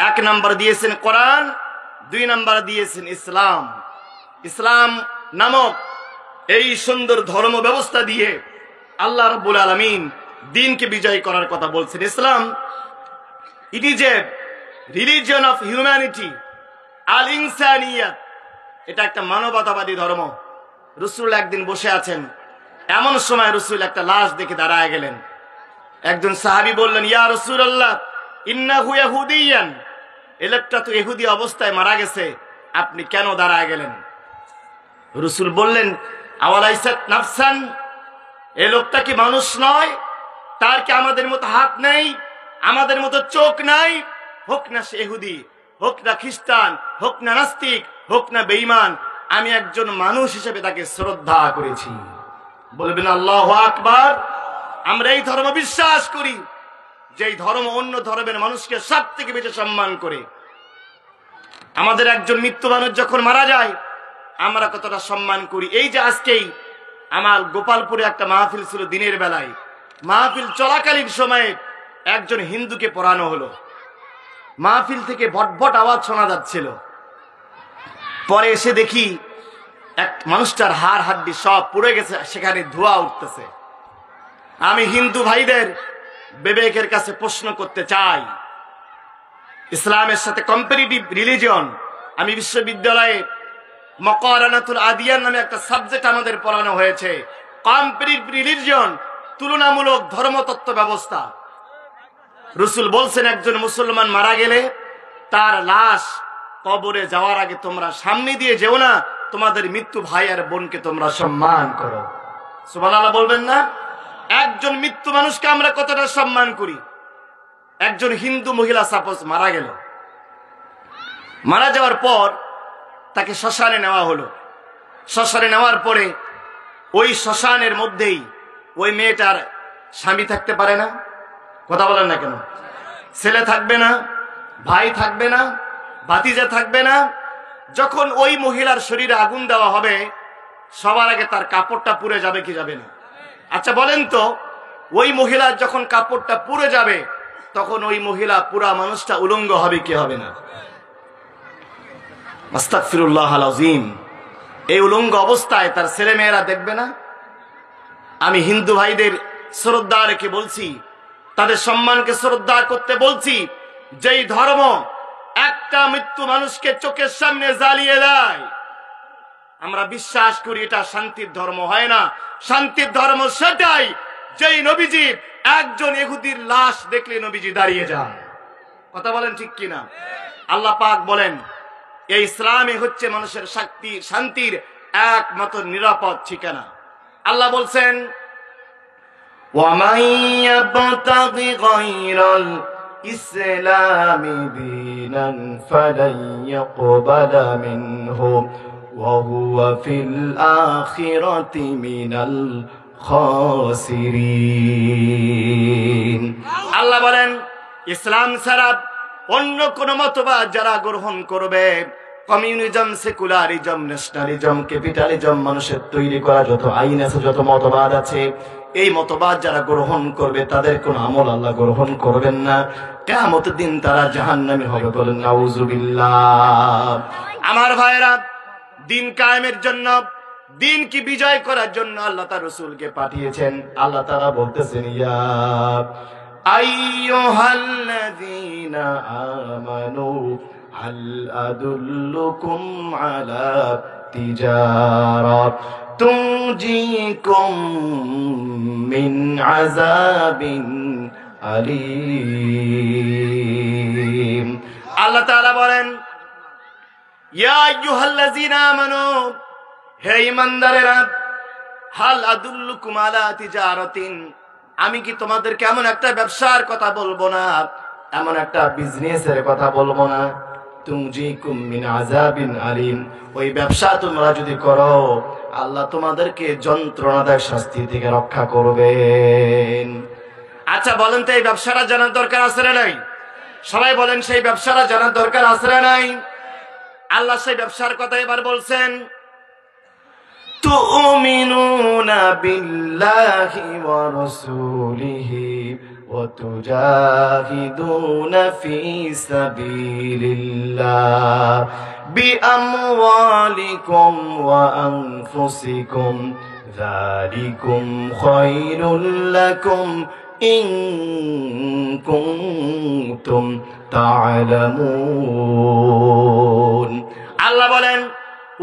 1 নাম্বার দিয়েছেন কোরআন, 2 নাম্বার দিয়েছেন ইসলাম। ইসলাম নামক এই সুন্দর ধর্ম ব্যবস্থা দিয়ে আল্লাহ রাব্বুল আলামিন দ্বীনকে বিজয় করার কথা বলছেন। Islam, it is a religion of humanity, আল ইনসানিয়াত। এটা একটা মানবতাবাদী ধর্ম। রাসূল একদিন বসে আছেন, এমন সময় রাসূল একটা লাশ দেখে দাঁড়ায় গেলেন। একজন সাহাবী বললেন, ইয়া রাসূলুল্লাহ ইন্নাহু ইহুদিয়ান, এই লোকটা তো ইহুদি অবস্থায় মারা গেছে, আপনি কেন দাঁড়ায় গেলেন? রাসূল বললেন, আওয়ালাইসাত নাফসান, এই লোকটা কি মানুষ নয়? তার কি আমাদের মতো হাত নেই, আমাদের মতো চোখ নাই? হোক না সে ইহুদি, হোক না খ্রিস্টান, হোক না নাস্তিক, হোক না বেঈমান, আমি একজন মানুষ হিসেবে তাকে শ্রদ্ধা করেছি। বলবেন আল্লাহু আকবার। আমরা এই ধর্ম বিশ্বাস করি, যে এই ধর্ম অন্য ধর্মের মানুষকে সব থেকে বেশি সম্মান করে। আমাদের একজন মৃত্যু মানুষ যখন মারা যায় আমরা কতটা সম্মান করি। এই যে আজকেই আমার গোপালপুরে একটা মাহফিল ছিল দিনের বেলায়, মাহফিল চলাকালীন সময়ে একজন হিন্দুকে পড়ানো হলো। মাহফিল থেকে ভটভট আওয়াজ শোনা যাচ্ছিল। পরে এসে দেখি এক মানুষটার হাড় হাড্ডি সব পুড়ে গেছে, সেখানে ধোঁয়া উঠতেছে। আমি হিন্দু ভাইদের বিবেকের কাছে প্রশ্ন করতে চাই, ইসলামের সাথে কম্পারেটিভ রিলিজিয়ন, আমি বিশ্ববিদ্যালয়ে মকারানাতুল আদিয়ান নামে একটা সাবজেক্ট আমাদের পড়ানো হয়েছে। কম্পারেটিভ রিলিজিয়ন, তুলনামূলক ধর্মতত্ত্ব ব্যবস্থা। রাসূল বলছেন একজন মুসলমান মারা গেলে তার লাশ কবরে যাওয়ার আগে তোমরা সামনে দিয়ে যেও না, তোমাদের মৃত্যু ভাই আর বোনকে তোমরা সম্মান করো। সুবহানাল্লাহ বলবেন না? একজন মৃত্যু মানুষকে আমরা কতটা সম্মান করি। একজন হিন্দু মহিলা সাপোজ মারা গেল, মারা যাওয়ার পর তাকে শ্মশানে নেওয়া হলো। শ্মশানে নেওয়ার পরে ওই শ্মশানের মধ্যেই ওই মেয়েটার স্বামী থাকতে পারে না? কথা বলেন না কেন? ছেলে থাকবে না, ভাই থাকবে না, ভাতিজা থাকবে না। যখন ওই মহিলার শরীরে আগুন দেওয়া হবে সবার আগে তার কাপড়টা পুড়ে যাবে কি যাবে না? আচ্ছা বলেন তো, ওই মহিলার যখন কাপড়টা পুড়ে যাবে তখন ওই মহিলা পুরা মানুষটা উলঙ্গ হবে কি হবে না? আস্তাগফিরুল্লাহ আল আযীম। এই উলঙ্গ অবস্থায় তার ছেলে মেয়েরা দেখবে না? আমি হিন্দু ভাইদের শ্রদ্ধা রেখে বলছি, তাদের সম্মানকে শ্রদ্ধা করতে বলছি, যেই ধর্ম একটা মৃত্যু মানুষকে চোখের সামনে জ্বালিয়ে দেয়, আমরা বিশ্বাস করি এটা শান্তির ধর্ম হয় না। শান্তির ধর্ম সেটাই যেই নবীজি একজন ইহুদির লাশ দেখলে নবীজি দাঁড়িয়ে যান। কথা বলেন ঠিক কিনা? আল্লাহ পাক বলেন এই ইসলামই হচ্ছে মানুষের শান্তির একমাত্র নিরাপদ ঠিকানা। আল্লাহ বলছেন, ওয়ামান ইয়াবতাগি গায়রাল ইসলামি দীনান ফালান ইয়াকবালা মিনহু ওয়া হুয়া ফিল আখিরাতি মিনাল খাসিরিন। আল্লাহ বলেন ইসলাম ছাড়া অন্য কোন মতবাদ যারা গ্রহণ করবে, কমিউনিজম, সেকুলারিজম, ন্যাশনালিজম, ক্যাপিটালিজম, মানুষের তৈরি করা যত আইন আছে, যত মতবাদ আছে, এই মতবাদ যারা গ্রহণ করবে তাদের কোন আমল আল্লাহ গ্রহণ করবেন না। কিয়ামতের দিন তারা জাহান্নামী হবে। বলেন নাউজুবিল্লাহ। আমার ভাইরা, দিন কায়েমের জন্য, দিন কি বিজয় করার জন্য আল্লাহ তার রাসূলকে পাঠিয়েছেন। আল্লাহ তাআলা বলতেছেন, ইয়া আইয়ুহাল্লাযীনা আমানু হাল আদুল্লুকুম আলা তিজারাত তুনজিকুম মিন আযাবিন আলীম। আল্লাহ তাআলা বলেন, ইয়া আইয়ুহাল্লাযীনা আমানু, হে ঈমানদারেরা, হাল আদুল্লুকুম আলা তিজারাতিন, আমি কি তোমাদেরকে এমন একটা ব্যবসার কথা বলবো না, এমন একটা বিজনেসের কথা বলবো না, তুনজিকুম মিন আযাবিন আলীম, ওই ব্যবসা তোমরা যদি করো আল্লাহ তোমাদেরকে যন্ত্রণাদায়ক শাস্তি থেকে রক্ষা করবেন। আচ্ছা বলেন তো, এই ব্যবসাটা জানার দরকার আছে না নাই? সবাই বলেন, সেই ব্যবসাটা জানার দরকার আছে না নাই? আল্লাহ সেই ব্যবসার কথা এবার বলছেন, তুমিনুনা বিল্লাহি ওয়া রাসূলিহি ওয়া তুজাহিদুনা ফি সাবিলিল্লাহ বিআমওয়ালিকুম ওয়া আনফুসিকুম যালিকুম খায়রুল লাকুম ইন কুনতুম তা'লামুন। আল্লাহ বলেন,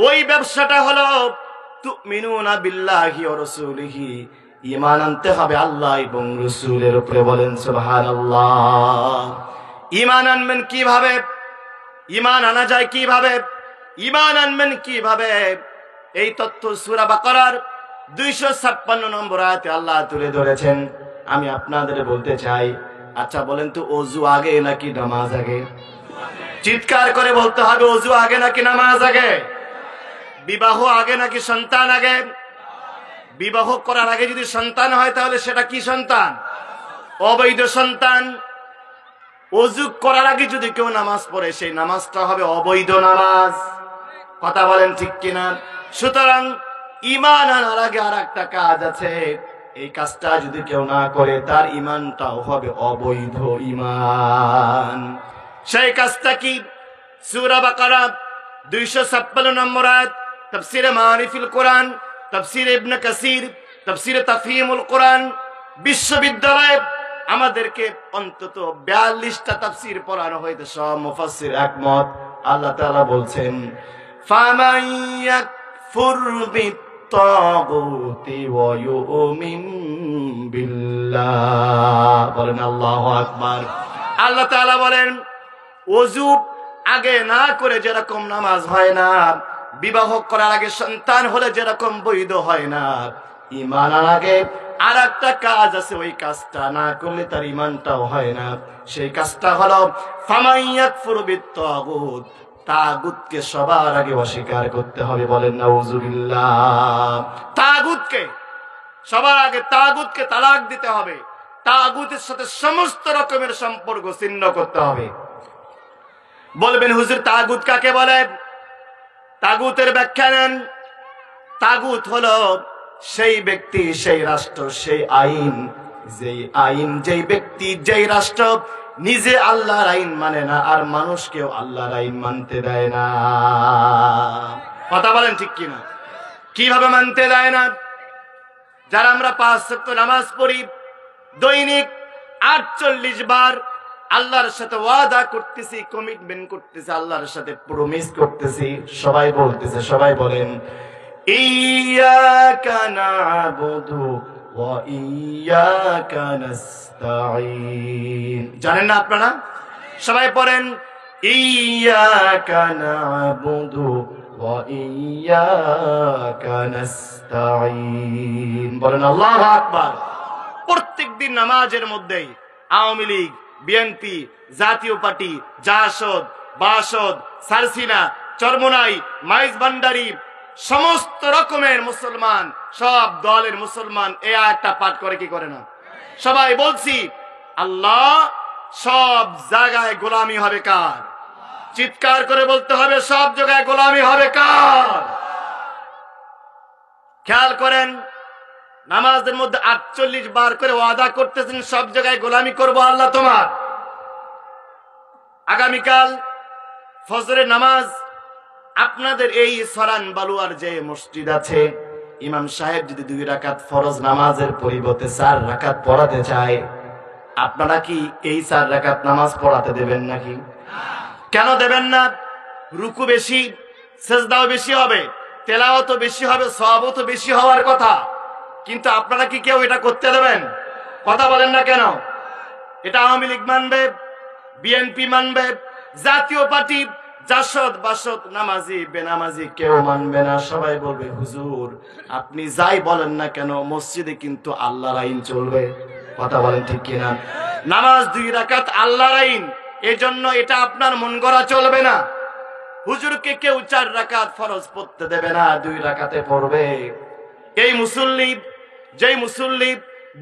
ওই ব্যবসাটা হলো তুমিনুনা বিল্লাহি ওয়া রাসূলিহি, ঈমান আনতে হবে আল্লাহ এবং রাসূলের উপরে। বলেন সুবহানাল্লাহ। ঈমান আনবেন কিভাবে? ঈমান আনা যায় কিভাবে? ঈমান আনবেন কিভাবে? এই তথ্য সূরা বাকারার 256 নম্বর আয়াতে আল্লাহ তুলে ধরেছেন। আমি আপনাদের বলতে চাই, আচ্ছা বলেন তো, ওযু আগে নাকি নামাজ আগে? চিৎকার করে বলতে হবে, ওযু আগে নাকি নামাজ আগে? বিবাহ আগে নাকি সন্তান আগে? বিবাহ করার আগে যদি সন্তান হয় তাহলে সেটা কি সন্তান? অবৈধ সন্তান। ওযু করার আগে যদি কেউ নামাজ পড়ে, সেই নামাজটা হবে অবৈধ নামাজ। কথা বলেন ঠিক কিনা? সুতরাং ঈমান আনার আগে আর একটা কাজ আছে, এই কাজটা যদি কেউ না করে তার ঈমানটাও হবে অবৈধ ঈমান। সেই কাজটা কি? সূরা বাকারা 256 নম্বর আয়াত, তাফসীরে মারিফুল কোরআন, তাফসীরে ইবনে কাসির, তাফসীরে তাফহিমুল কোরআন। বিশ্ববিদ্যালয়ে আমাদেরকে অন্তত 42টা তাফসীর পড়ানো হয়েছে, সব মুফাসসির একমত। আল্লাহ তাআলা বলছেন, ফামান ইয়াকফুর বিত্তাগুতি ওয়া ইউমিন বিল্লাহ। বলেন আল্লাহু আকবার। আল্লাহ তাআলা বলেন, ওযু আগে না করে যেরকম নামাজ হয় না, বিবাহ করার আগে সন্তান হলে যেরকম বৈধ হয় না, ঈমান আনার আগে আর একটা কাজ আছে, ওই কাজটা না করলে তার ঈমানটাও হয় না। সেই কাজটা হলো ফামান ইয়াকফুর বিত্তাগুত, তাগুতকে সবার আগে অস্বীকার করতে হবে। বলেন নাউজুবিল্লাহ। তাগুতকে সবার আগে, তাগুতকে তালাক দিতে হবে, তাগুতের সাথে সমস্ত রকমের সম্পর্ক ছিন্ন করতে হবে। বলবেন হুজুর, তাগুত কাকে বলে? তাগুতের ব্যাখ্যা নেন। তাগুত হলো সেই ব্যক্তি, সেই রাষ্ট্র, সেই আইন, যেই ব্যক্তি, যেই রাষ্ট্র নিজে আল্লাহর আইন মানে না আর মানুষকেও আল্লাহর আইন মানতে দেয় না। কথা বলেন ঠিক কিনা? কিভাবে মানতে দেয় না? যারা আমরা 5 ওয়াক্ত নামাজ পড়ি, দৈনিক 48 বার আল্লাহর সাথে ওয়াদা করতেছি, কমিটমেন্ট করতেছি, আল্লাহর সাথে প্রমিস করতেছি, সবাই বলতেছে, সবাই বলেন, ইয়াকা না'বুদু ওয়া ইয়াকা নাস্তাঈন। জানেন না আপনারা? সবাই পড়েন, ইয়াকা না'বুদু ওয়া ইয়াকা নাস্তাঈন। বলেন আল্লাহু আকবার। প্রত্যেকদিন নামাজের মধ্যেই আওয়ামী লীগ, বিএনপি, জাতীয় পার্টি, জাসদ, বাসদ, সারসিনা, চরমোনাই, মাইজ ভান্ডারী, সমস্ত রকমের মুসলমান, সব দলের মুসলমান এই আয়াতটা পাঠ করে কি করে না? সবাই বলছি, আল্লাহ সব জায়গায় গোলামি হবে কার? চিৎকার করে বলতে হবে, সব জায়গায় গোলামি হবে কার? খেয়াল করেন, নামাজের মধ্যে 48 বার করে ওয়াদা করতেছেন, সব জায়গায় গোলামি করব আল্লাহ তোমার। আগামীকাল ফজরের নামাজ আপনাদের এই সরান বালুয়ার যে মসজিদ আছে, ইমাম সাহেব যদি 2 রাকাত ফরজ নামাজের পরিবর্তে 4 রাকাত পড়াতে চায়, আপনারা কি এই 4 রাকাত নামাজ পড়াতে দেবেন নাকি? কেন দেবেন না? রুকু বেশি, সেজদাও বেশি হবে, তেলাওয়াতও বেশি হবে, সওয়াবও তো বেশি হওয়ার কথা, কিন্তু আপনারা কি কেউ এটা করতে দেবেন? কথা বলেন না কেন? এটা আওয়ামী লীগ মানবে, বিএনপি মানবে, জাতীয় পার্টি, জাসদ বাসদ, নামাজি বেনামাজি কেউ মানবে না। সবাই বলবে হুজুর আপনি যাই বলেন না কেন, মসজিদে কিন্তু আল্লাহর আইন চলবে। কথা বলেন ঠিক কিনা? নামাজ 2 রাকাত আল্লাহর আইন, এজন্য এটা আপনার মন গড়া চলবে না। হুজুরকে কেউ 4 রাকাত ফরজ পড়তে দেবে না, 2 রাকাতে পড়বে। এই মুসল্লি, যেই মুসল্লি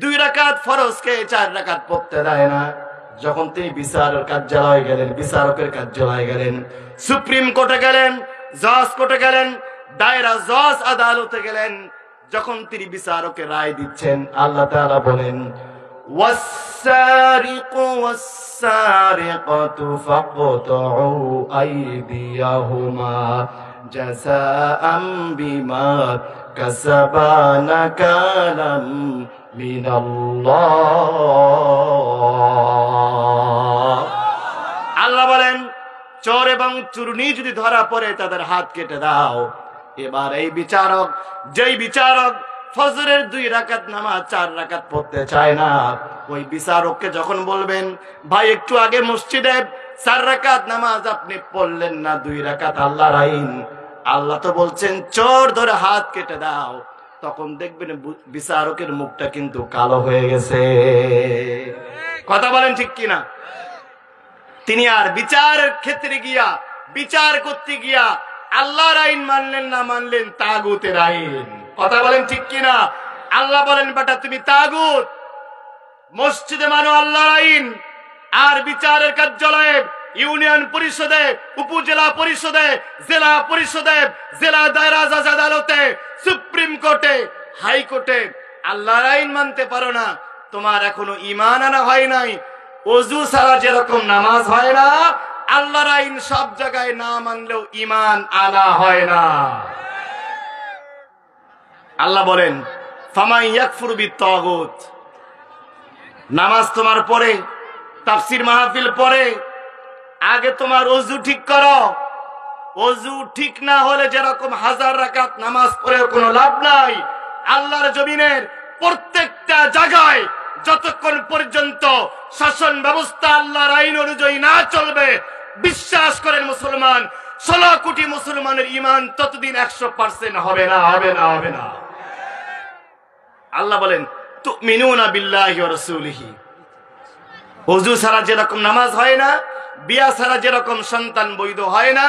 2 রাকাত ফরজকে 4 রাকাত পড়তে দেয় না, যখন তিনি বিচারের কার্যালয়ে গেলেন, বিচারকের কার্যালয়ে গেলেন, সুপ্রিম কোর্টে গেলেন, জজ কোর্টে গেলেন, দায়রা জজ আদালতে গেলেন, যখন তিনি বিচারকের রায় দিচ্ছেন, আল্লাহ তাআলা বলেন ওয়াস-সারিকু ওয়াস-সারিকাতু ফাকতাউ আইদিয়াহুমা জাযাআম বিমা কাসাবা নাকালাম মিনাল্লাহ। আল্লাহ বলেন চোর এবং চুরনি যদি ধরা পড়ে তাদের হাত কেটে দাও। এবার এই বিচারক, যেই বিচারক ফজরের 2 রাকাত নামাজ 4 রাকাত পড়তে চায় না, ওই বিচারককে যখন বলবেন ভাই একটু আগে মসজিদে 4 রাকাত নামাজ আপনি পড়লেন না, 2 রাকাত আল্লাহর আইন, আল্লাহ তো বলছেন চোর ধরে হাত কেটে দাও, তখন দেখবেন বিচারকের মুখটা কিন্তু কালো হয়ে গেছে। কথা বলেন ঠিক কিনা? তিনি আর বিচারের ক্ষেত্রে গিয়া, বিচার করতে গিয়া আল্লাহর আইন মানলেন না, মানলেন তাগুতের আইন। কথা বলেন ঠিক কিনা? আল্লাহ বলেন বেটা তুমি তাগুত, মসজিদে মানো আল্লাহর আইন, আর বিচারের কার্যালয়ে, ইউনিয়ন পরিষদে, উপজেলা পরিষদে, জেলা পরিষদে, জেলা দায়রা জজ আদালতে, সুপ্রিম কোর্টে, হাইকোর্টে আল্লাহর আইন মানতে পারো না, তোমার এখনো ঈমান আনা হয় নাই। ওযু ছাড়া যেরকম নামাজ হয় না, আল্লাহর আইন সব জায়গায় না মানলেও ঈমান আনা হয় না। আল্লাহ বলেন ফামান ইয়াকফুর বিত-তাগুত, নামাজ তোমার পড়ে, তাফসীর মাহফিল পড়ে, আগে তোমার ওযু ঠিক করো। ওযু ঠিক না হলে যেরকম 1000 রাকাত নামাজ পড়ে কোনো লাভ নাই। আল্লাহর জমিনের প্রত্যেকটা জায়গায় যতক্ষণ পর্যন্ত শাসন ব্যবস্থা আল্লাহর আইন অনুযায়ী না চলবে, বিশ্বাস করেন মুসলমান, 16 কোটি মুসলমানের ঈমান ততদিন 100% হবে না, হবে না, হবে না। আল্লাহ বলেন তুমিনুনা বিল্লাহি ওয়া রাসূলিহি, ওযু ছাড়া যেরকম নামাজ হয় না, বিয়া ছাড়া যেরকম সন্তান বৈধ হয় না,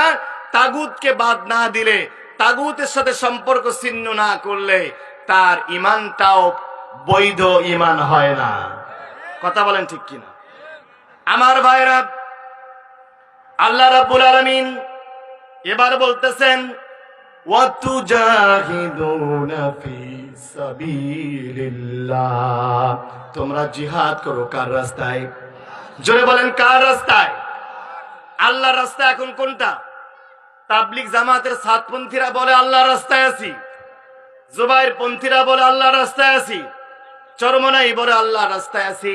তাগুতকে বাদ না দিলে, তাগুতের সাথে সম্পর্ক ছিন্ন না করলে তার ঈমানটাও বৈধ ঈমান হয় না। কথা বলেন ঠিক কিনা? আমার ভাইরা, আল্লাহ রাব্বুল আলামিন এবার বলতেছেন ওয়াতুজাহিদুনা ফি সাবিলিল্লাহ, তোমরা জিহাদ করো কার রাস্তায়? জোরে বলেন কার রাস্তায়? আল্লাহর রাস্তা এখন কোনটা? তাবলিগ জামাতের সাতপন্থীরা বলে আল্লাহর রাস্তায় আছি, জুবাইর পন্থীরা বলে আল্লাহর রাস্তায় আছি, চরমনাই বলে আল্লাহর রাস্তায় আছি,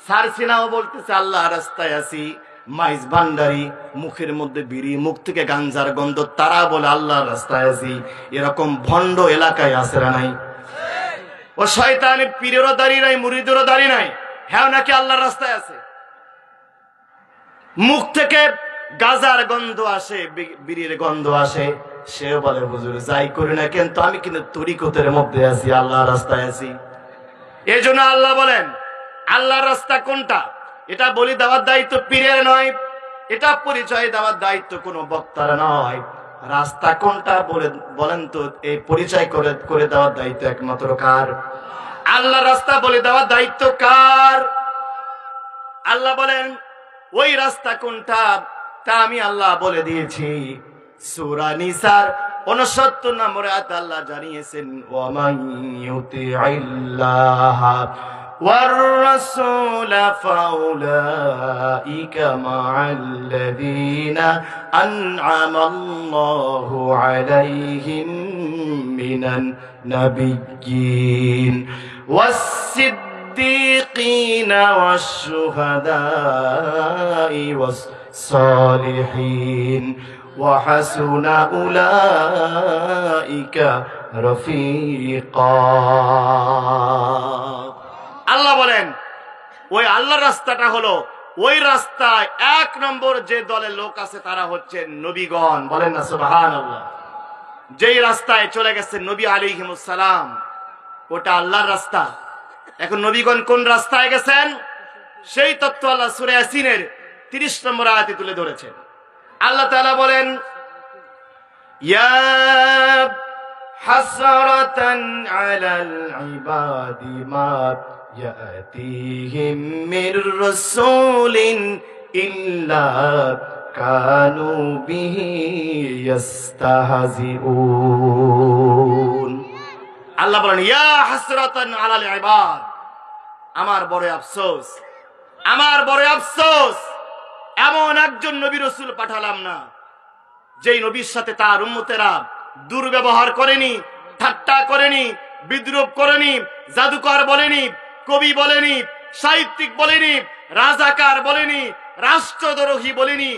সারসিনাও বলতেছে আল্লাহর রাস্তায় আছি, মাইজ ভান্ডারি মুখের মধ্যে বিড়ি, মুখ থেকে গাঞ্জার গন্ধ, তারা বলে আল্লাহর রাস্তায় আছি। এরকম ভণ্ড এলাকায় আছে না নাই? ও শয়তানের পীরেরও দাড়ি নাই, মুরিদেরও দাড়ি নাই, হ্যাঁ নাকি আল্লাহর রাস্তায় আছে? মুখ থেকে গাজার গন্ধ আসে, বিড়ির গন্ধ আসে, সেও বলে হুজুর যাই করি না কিন্তু আমি কিন্তু তরিকতের মধ্যে আছি, আল্লাহর রাস্তায় আছি। এই জন্য আল্লাহ বলেন আল্লাহর রাস্তা কোনটা, এটা বলি দেওয়ার দায়িত্ব পীরের নয়, এটা পরিচয় দেওয়ার দায়িত্ব কোনো বক্তার নয়। রাস্তা কোনটা বলেন তো, এই পরিচয় করে দেওয়ার দায়িত্ব একমাত্র কার? আল্লাহর রাস্তা বলে দেওয়ার দায়িত্ব কার? আল্লাহ বলেন ওই রাস্তা কোনটা তা আমি আল্লাহ বলে দিয়েছি। সূরা নিসার 69 নম্বরে আয়াত আল্লাহ জানিয়েছেন, ওয়া মান ইউতিইল্লাহ ওয়ার রাসূল ফাউলাইকা মা'আল্লাযীনা আন'আমাল্লাহু আলাইহিম মিনান নাবিয়্যিন ওয়াস-সিদ্দীকিন ওয়াশ-শুহাদা'i ওয়াস-সালিহিন وحسن أولئك رفيقا। আল্লাহ বলেন ওই আল্লাহর রাস্তাটা হলো ওই রাস্তায় 1 নম্বর যে দলের লোক আছে তারা হচ্ছে নবীগণ। বলেন না সুবহানাল্লাহ। যেই রাস্তায় চলে গেছে নবী আলাইহিমুস সালাম ওটা আল্লাহর রাস্তা। এখন নবীগণ কোন রাস্তায় গেছেন সেই তথ্য আল্লাহ সূরা ইয়াসিনের 30 নম্বর আয়াতে তুলে ধরেছেন। আল্লাহ তাআলা বলেন, ইয়া হাসরাতান আলাল ইবাদি মা ইয়াতিহিম মির রাসূলিন ইল্লা কানু বিহি ইস্তাহজিউন। আল্লাহ বলেন, ইয়া হাসরাতান আলাল ইবাদ, আমার বড় আফসোস, আমার বড় আফসোস এমন একজন নবী রাসূল পাঠালাম না যেই নবীর সাথে তার উম্মতেরা দুর্ব্যবহার করেনি, ঠাট্টা করেনি, বিদ্রূপ করেনি, জাদুকর বলেনি, কবি বলেনি, সাহিত্যিক বলেনি, রাজাকার বলেনি, রাষ্ট্রদ্রোহী বলেনি।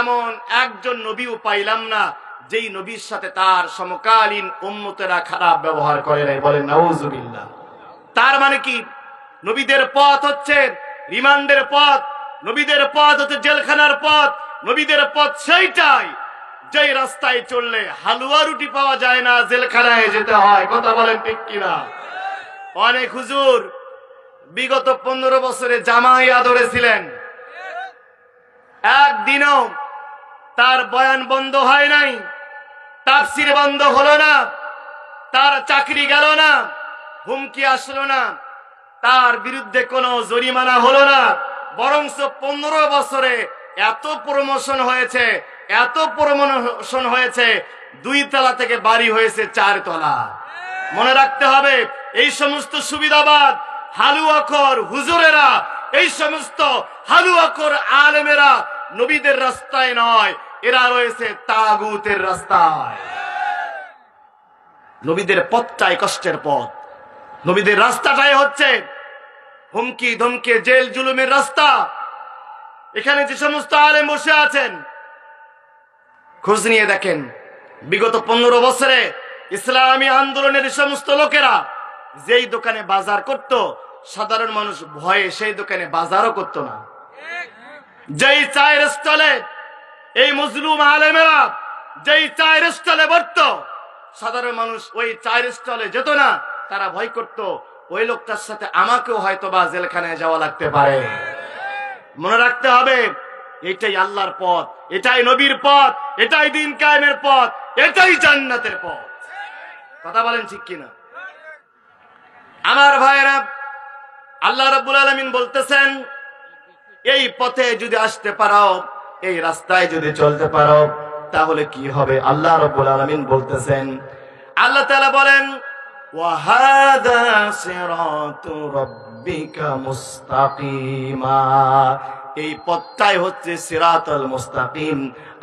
এমন একজন নবীও পাইলাম না যেই নবীর সাথে তার সমকালীন উম্মতেরা খারাপ ব্যবহার করে নাই। বলেন নাউজুবিল্লাহ। তার মানে কি নবীদের পথ হচ্ছে রিমান্ডের পথ, নবীদের পথ হচ্ছে জেলখানার পথ। নবীদের পথ সেইটাই যেই রাস্তায় চললে হালুয়া রুটি পাওয়া যায় না, জেলখানায় যেতে হয়। কথা বলেন ঠিক কিনা? অনেক হুজুর বিগত 15 বছরে জামাইয়া ধরেছিলেন, একদিনও তার বয়ান বন্ধ হয় নাই, তাফসীর বন্ধ হলো না, তার চাকরি গেল না, হুমকি আসলো না, তার বিরুদ্ধে কোনো জরিমানা হলো না, বরঞ্চ 15 বছরে এত প্রমোশন হয়েছে, এত প্রমোশন হয়েছে, 2 তলা থেকে বাড়ি হয়েছে 4 তলা। মনে রাখতে হবে এই সমস্ত সুবিধাবাদ হালুয়াখোর হুজুরেরা, এই সমস্ত হালুয়াখোর আলেমেরা নবীদের রাস্তায় নয়, এরা রয়েছে তাগুতের রাস্তায়। নবীদের পথটাই কষ্টের পথ, নবীদের রাস্তাটাই হচ্ছে হুমকি ধমকে জেল জুলুমের রাস্তা। এখানে যে সমস্ত আলেম বসে আছেন খোঁজ নিয়ে দেখেন, বিগত 15 বছরে ইসলামী আন্দোলনের সমস্ত লোকেরা যেই দোকানে বাজার করত, সাধারণ মানুষ ভয়ে সেই দোকানে বাজারও করত না। যেই চায়ের স্টলে এই মজলুম আলেমেরা যেই চায়ের স্টলে বসত, সাধারণ মানুষ ওই চায়ের স্টলে যেত না, তারা ভয় করত ওই লোকটার সাথে আমাকেও হয়তো বা জেলখানায় যাওয়া লাগতে পারে। মনে রাখতে হবে এটাই আল্লাহর পথ, এটাই নবীর পথ, এটাই দ্বীন কায়েমের পথ, এটাই জান্নাতের পথ। কথা বলেন ঠিক কিনা? আমার ভাইরা, আল্লাহ রাব্বুল আলামিন বলতেছেন এই পথে যদি আসতে পারো, এই রাস্তায় যদি চলতে পারো, তাহলে কি হবে? আল্লাহ রাব্বুল আলামিন বলতেছেন, আল্লাহ তাআলা বলেন, ওয়া হাদা সিরাতু রাব্বিকা মুস্তাকিমা, এই পথটাই হচ্ছে সিরাতুল মুস্তাকিম,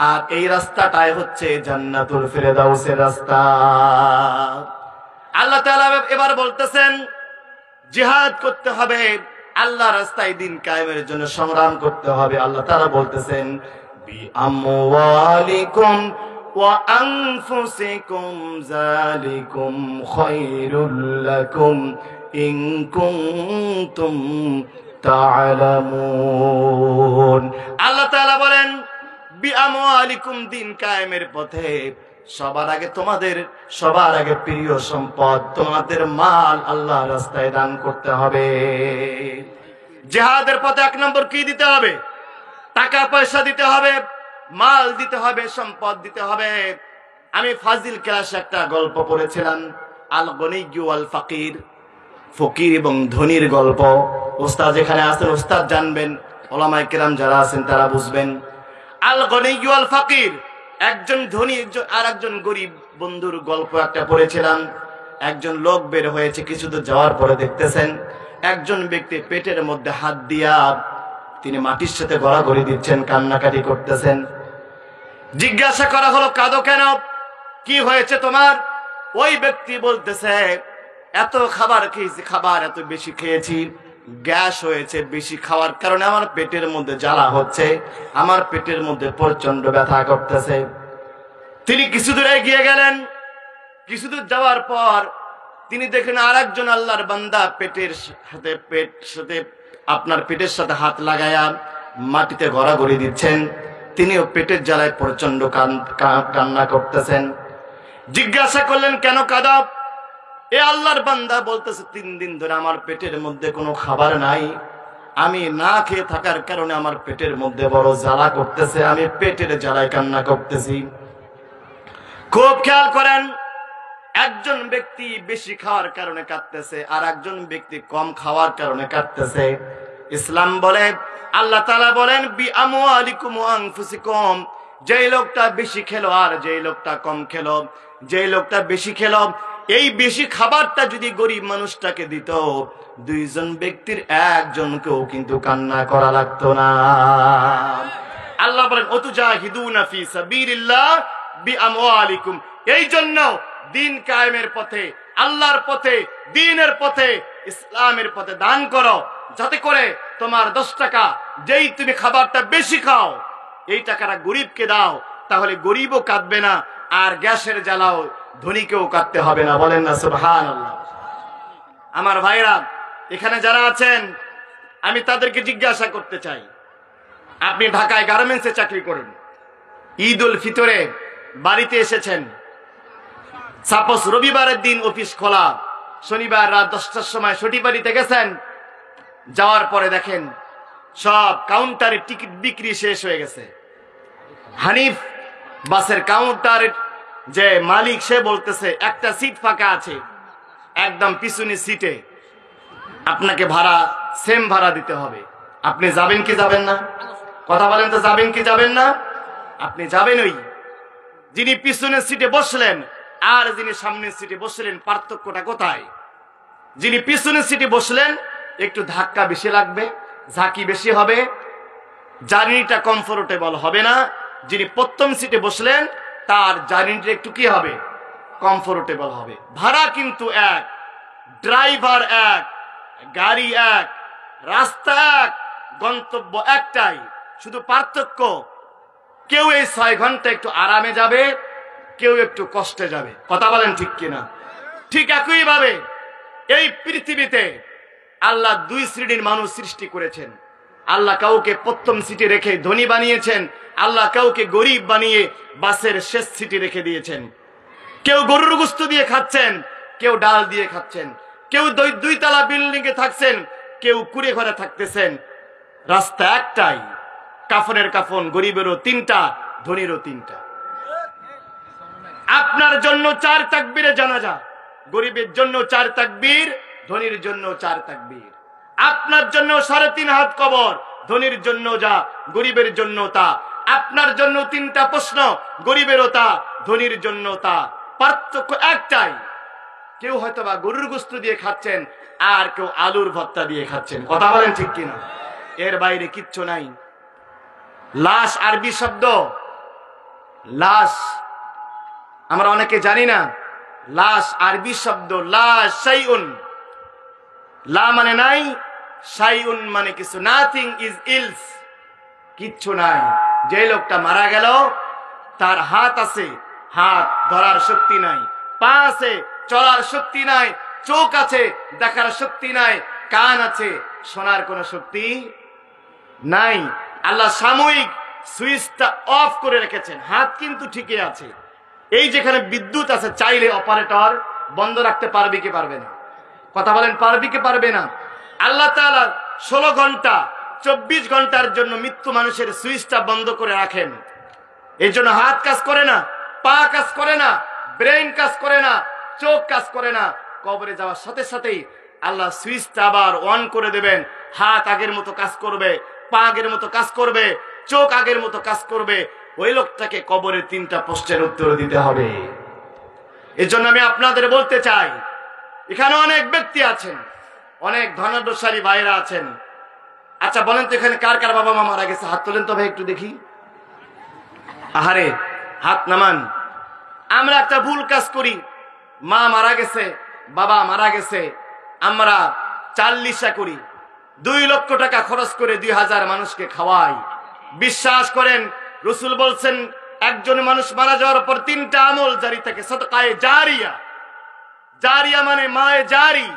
আর এই রাস্তাটাই হচ্ছে জান্নাতুল ফিরদাউসের রাস্তা। আল্লাহ তাআলা এবার বলতেছেন জিহাদ করতে হবে, আল্লাহ রাস্তায় দ্বীন কায়েমের জন্য সংগ্রাম করতে হবে। আল্লাহ তাআলা বলতেছেন বি আমওয়ালিকুম ওয়া আনফুসিকুম যালিকুম খায়রুল লাকুম ইন কুনতুম তা'লামুন। আল্লাহ তাআলা বলেন বি আমওয়ালিকুম, দ্বীন কায়েমের পথে সবার আগে তোমাদের, সবার আগে প্রিয় সম্পদ তোমাদের মাল আল্লাহ রাস্তায় দান করতে হবে। জিহাদের পথে 1 নম্বর কি দিতে হবে? টাকা পয়সা দিতে হবে, মাল দিতে হবে, সম্পদ দিতে হবে। আমি ফাজিল ক্লাসে একটা গল্প পড়েছিলাম, আল গনিয়্যু ওয়াল ফাকির, ফকির এবং ধনীর গল্প। ওস্তাদ যেখানে আছেন ওস্তাদ জানবেন ওলামায়ে কেরাম যারা আছেন তারা বুঝবেন। আল গনিয়্যু আল ফাকির, একজন ধনী আর একজন গরিব বন্ধুর গল্প একটা পড়েছিলাম। একজন লোক বের হয়েছে, কিছু দূর যাওয়ার পরে দেখতেছেন একজন ব্যক্তি পেটের মধ্যে হাত দিয়া তিনি মাটির সাথে গড়াগড়ি দিচ্ছেন, কান্নাকাটি করতেছেন। জিজ্ঞাসা করা হলো, কাঁদো কেন, কি হয়েছে তোমার? ওই ব্যক্তি বলতেছে, এত খাবার খেয়েছি, খাবার এত বেশি খেয়েছি, গ্যাস হয়েছে, বেশি খাওয়ার কারণে আমার পেটের মধ্যে জ্বালা হচ্ছে, আমার পেটের মধ্যে প্রচন্ড ব্যথা করতেছে। তিনি কিছু দূর এগিয়ে গেলেন। কিছু দূর যাওয়ার পর তিনি দেখেন আর একজন আল্লাহর বান্দা পেটের সাথে আপনার পেটের সাথে হাত লাগায়া মাটিতে গড়াগড়ি দিচ্ছেন। তিনিও পেটের জ্বালায় প্রচন্ড কান্না করতেছেন। জিজ্ঞাসা করলেন, কেন কাঁদো? এ আল্লাহর বান্দা বলতেছে, 3 দিন ধরে আমার পেটের মধ্যে কোনো খাবার নাই, আমি না খেয়ে থাকার কারণে আমার পেটের মধ্যে বড় জ্বালা করতেছে, আমি পেটের জ্বালায় কান্না করতেছি। খুব খেয়াল করেন, একজন ব্যক্তি বেশি খাওয়ার কারণে কাঁদতেছে, আর একজন ব্যক্তি কম খাওয়ার কারণে কাঁদতেছে। ইসলাম বলে, আল্লাহ তাআলা বলেন, বি আমওয়ালিকুম ওয়া আনফুসিকুম, যেই লোকটা বেশি খেলো আর যেই লোকটা কম খেলো, যেই লোকটা বেশি খেলো, এই বেশি খাবারটা যদি গরিব মানুষটাকে দিত, দুইজন ব্যক্তির একজনকেও কিন্তু কান্না করা লাগতো না। আল্লাহ বলেন, ওতুজাহিদুনা ফি সাবিলিল্লাহ বিআমওয়ালিকুম, এই জন্য দিন কায়েমের পথে, আল্লাহর পথে, দ্বীনের পথে, ইসলামের পথে দান করো, যাতে করে তোমার 10 টাকা যেই তুমি খাবারটা বেশি খাও, এই টাকাটা গরিবকে দাও, তাহলে গরিবও কাঁদবে না, আর গ্যাসের জ্বালাও ধনীকেও কাঁদতে হবে না। বলেন না সুবহানাল্লাহ। আমার ভাইরা এখানে যারা আছেন, আমি তাদেরকে জিজ্ঞাসা করতে চাই, আপনি ঢাকায় গার্মেন্টসে চাকরি করেন, ঈদ উল ফিতরে বাড়িতে এসেছেন, সাপোজ রবিবারের দিন অফিস খোলা, শনিবার রাত 10টার সময় ছুটি বাড়িতে গেছেন, যাওয়ার পরে দেখেন সব কাউন্টারে টিকিট বিক্রি শেষ হয়ে গেছে। হানিফ বাসের কাউন্টারের যে মালিক সে বলতেছে একটা সিট ফাঁকা আছে, একদম পিছনের সিটে আপনাকে ভাড়া, সেম ভাড়া দিতে হবে। আপনি যাবেন কি যাবেন না? কথা বলেন তো, যাবেন কি যাবেন না? আপনি যাবেন। ওই যিনি পিছনের সিটে বসলেন আর যিনি সামনের সিটে বসলেন, পার্থক্যটা কোথায়? যিনি পিছনের সিটে বসলেন একটু ধাক্কা বেশি লাগবে, ঝাঁকি বেশি হবে, জার্নিটা কমফোর্টেবল হবে না। যিনি প্রথম সিটে বসলেন তার জার্নিটা একটু কি হবে, কমফোর্টেবল হবে। ভাড়া কিন্তু এক, ড্রাইভার এক, গাড়ি এক, রাস্তা এক, গন্তব্য একটাই, শুধু পার্থক্য কেউ এই 6 ঘন্টা একটু আরামে যাবে, কেউ একটু কষ্টে যাবে। কথা বলেন ঠিক কিনা? ঠিক একই ভাবে এই পৃথিবীতে আল্লাহ 2 শ্রেণীর মানুষ সৃষ্টি করেছেন। আল্লাহ কাউকে প্রথম সিটে রেখে ধনী বানিয়েছেন, আল্লাহ কাউকে গরিব বানিয়ে বাসের শেষ সিটে রেখে দিয়েছেন। কেউ গরুর গোশত দিয়ে খাচ্ছেন, কেউ ডাল দিয়ে খাচ্ছেন, কেউ 2 তলা বিল্ডিং এ থাকছেন, কেউ কুড়ে ঘরে থাকতেছেন। রাস্তা একটাই, কাফনের কাফন, গরিবেরও 3টা, ধনীরও 3টা। আপনার জন্য 4 তাকবীরে জানাজা, গরিবের জন্য 4 তাকবীর, ধনীর জন্য 4 তাকবীর। আপনার জন্য 3.5 হাত কবর, ধনীর জন্য যা, গরিবের জন্য তা। আপনার জন্য 3টা প্রশ্ন, গরিবেরও তা, ধনীর জন্য তা। পার্থক্য একটাই, কেউ হয়তো বা গরুর গোশত দিয়ে খাচ্ছেন আর কেউ আলুর ভর্তা দিয়ে খাচ্ছেন। কথা বলেন ঠিক কিনা? এর বাইরে কিচ্ছু নাই। লাশ আরবি শব্দ, লাশ আমরা অনেকে জানি না। লাশ আরবি শব্দ, লা শাইউন, লা মানে নাই, শাইউন মানে কিছু, নাথিং ইজ ইলস, কিচ্ছু নাই। যে লোকটা মারা গেল তার হাত আছে, হাত ধরার শক্তি নাই, পা আছে, চলার শক্তি নাই, চোখ আছে, দেখার শক্তি নাই, কান আছে, শোনার কোনো শক্তি নাই। আল্লাহ সাময়িক সুইচটা অফ করে রেখেছেন, হাত কিন্তু ঠিকই আছে। এই যেখানে বিদ্যুৎ আছে, চাইলে অপারেটর বন্ধ রাখতে পারবে কি পারবে না? কথা বলেন, পারবে কি পারবে না? আল্লাহ তাআলা 16 ঘন্টা 24 ঘন্টার জন্য মৃত্যু মানুষের সুইচটা বন্ধ করে রাখেন। এই জন্য হাত কাজ করে না, পা কাজ করে না, ব্রেন কাজ করে না, চোখ কাজ করে না। কবরে যাওয়ার সাথে সাথেই আল্লাহ সুইচটা আবার অন করে দেবেন, হাত আগের মতো কাজ করবে, পা আগের মতো কাজ করবে, চোখ আগের মতো কাজ করবে, ওই লোকটাকে কবরের 3টা প্রশ্নের উত্তর দিতে হবে। এজন্য আমি আপনাদের বলতে চাই, এখানে অনেক ব্যক্তি আছেন, অনেক ধনাঢ্যশালী ভাইরা আছেন। আচ্ছা বলেন তো, এখানে কার কার বাবা মা মারা গেছে? হাত তোলেন তো ভাই, একটু দেখি। আহারে, হাত নামান। আমরা একটা ভুল কাজ করি, মা মারা গেছে, বাবা মারা গেছে, আমরা 40 করি, 2 লক্ষ টাকা খরচ করে 2000 মানুষকে খাওয়াই। বিশ্বাস করেন, রাসূল বলছেন একজন মানুষ মারা যাওয়ার পর 3টা আমল জারি থাকে, সাদকায়ে জারিয়া। জারিয়া মানে মায়ে জারি,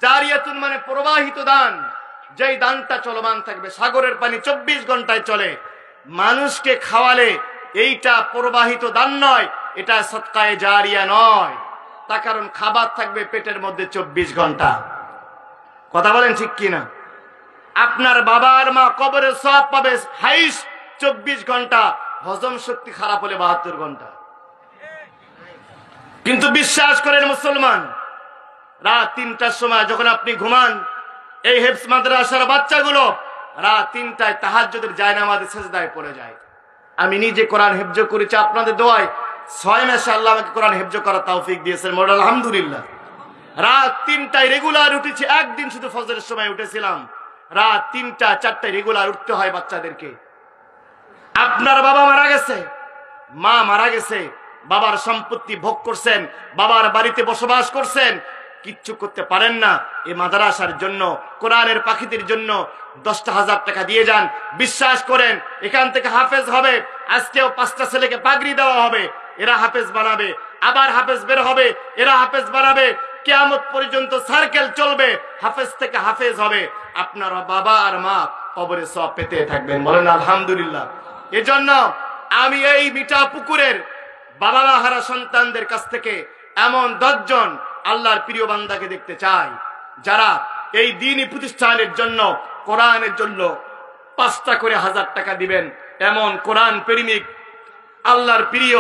জারিয়াতুন মানে প্রবাহিত দান, যেই দানটা চলমান থাকবে। সাগরের পানি 24 ঘন্টায় চলে, মানুষকে খাওয়ালে এইটা প্রবাহিত দান নয়, এটা সাদকায়ে জারিয়া নয়। তার কারণ খাবার থাকবে পেটের মধ্যে 24 ঘন্টা। কথা বলেন ঠিক কিনা? আপনার বাবা আর মা কবরে সওয়াব পাবে হাইস 24 ঘন্টা, হজম শক্তি খারাপ হলে 72 ঘন্টা। কিন্তু বিশ্বাস করেন মুসলমান, রাত 3টার সময় যখন আপনি ঘুমান, এই হেফজ মাদ্রাসার বাচ্চাগুলো রাত 3টায় তাহাজ্জুদের জায়নামাজে সেজদায় পড়ে যায়। আমি নিজে কোরআন হেফজ করেছি আপনাদের দোয়ায়, 6 মাসে আল্লাহ আমাকে কোরআন হেফজ করার তৌফিক দিয়েছেন, বড় আলহামদুলিল্লাহ। রাত 3টায় রেগুলার উঠেছি, একদিন শুধু ফজরের সময় উঠেছিলাম। রাত 3টা 4টায় রেগুলার উঠতে হয় বাচ্চাদেরকে। আপনার বাবা মারা গেছে, মা মারা গেছে, বাবার সম্পত্তি ভোগ করছেন, বাবার বাড়িতে বসবাস করছেন, কিচ্ছু করতে পারেন না। এই মাদ্রাসার জন্য, কোরআনের পাখিদের জন্য 10,000 টাকা দিয়ে যান। বিশ্বাস করেন, এখান থেকে হাফেজ হবে। আজকেও 5টা ছেলেকে পাগড়ি দেওয়া হবে, এরা হাফেজ বানাবে, আবার হাফেজ বের হবে, এরা হাফেজ বানাবে, কিয়ামত পর্যন্ত সার্কেল চলবে, হাফেজ থেকে হাফেজ হবে। আপনারা বাবা আর মা কবরে সওয়াব পেতে থাকবেন, বলেন আলহামদুলিল্লাহ। এজন্য আমি এই মিঠা পুকুরের বাবা মা হারা সন্তানদের কাছ থেকে এমন 10 জন আল্লাহর প্রিয় বান্দাকে দেখতে চাই, যারা এই দ্বীনি প্রতিষ্ঠানের জন্য, কোরআনের জন্য 5টা করে 1000 টাকা দিবেন। এমন কোরআন প্রেমিক আল্লাহর প্রিয়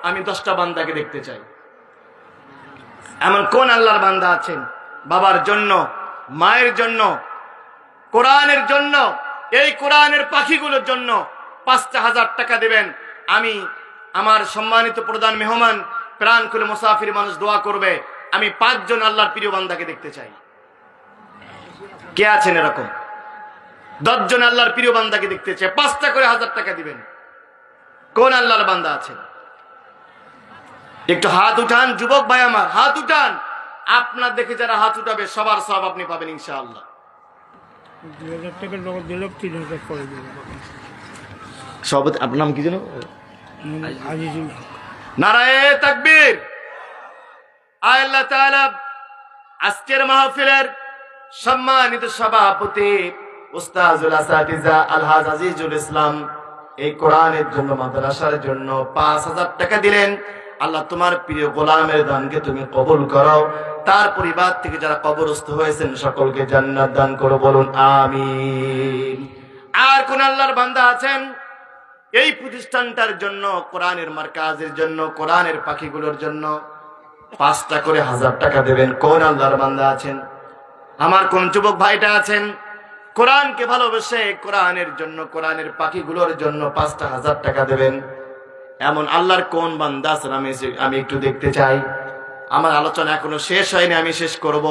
আমি 10টা বান্দাকে দেখতে চাই। এমন কোন আল্লাহর বান্দা আছেন বাবার জন্য, মায়ের জন্য, কোরআনের জন্য, এই কোরআনের পাখিগুলোর জন্য 5টা 1000 টাকা দিবেন? আমি আমার সম্মানিত প্রধান মেহমান, প্রাণ খুলে মুসাফির মানুষ দোয়া করবে, আমি 5 জন আল্লাহর প্রিয় বান্দাকে দেখতে চাই। কে আছেন এরকম? 10 জন আল্লাহর প্রিয় বান্দাকে দেখতে চাই, 5টা করে 1000 টাকা দিবেন। কোন আল্লাহর বান্দা আছেন? একটু হাত উঠান যুবক ভাই আমার, হাত উঠান। আপনার দেখে যারা হাত উঠাবে সবার সওয়াব আপনি পাবেন ইনশাআল্লাহ। 2000 টাকার নগদ দিলে 3000 করে দেব। সভাপতি আপনার নাম কি যেন? আজিজুল। নারায়ে তাকবীর। আল্লাহ তাআলা আজকের মাহফিলের সম্মানিত সভাপতি উস্তাজুল আসাতিজা আলহাজ আজিজুল ইসলাম এই কোরআনের জন্য, মাদ্রাসার জন্য 5000 টাকা দিলেন। আল্লাহ তোমার প্রিয় গোলামের দানকে তুমি কবুল করো, তার পরিবার থেকে যারা কবরস্থ হয়েছেন সকলকে জান্নাত দান করো, বলুন আমিন। আর কোন আল্লাহর বান্দা আছেন এই প্রতিষ্ঠানটার জন্য, কোরআনের মার্কাজের জন্য, কোরআনের পাখিগুলোর জন্য 5টা করে 1000 টাকা দেবেন? কোন আল্লাহর বান্দা আছেন? আমার কোন যুবক ভাইটা আছেন কোরআনকে ভালোবেসে কোরআনের জন্য, কোরআনের পাখিগুলোর জন্য 5টা 1000 টাকা দেবেন? এমন আল্লাহর কোন বান্দা আছেন? আমি একটু দেখতে চাই। আমার আলোচনা এখনো শেষ হয়নি, আমি শেষ করব,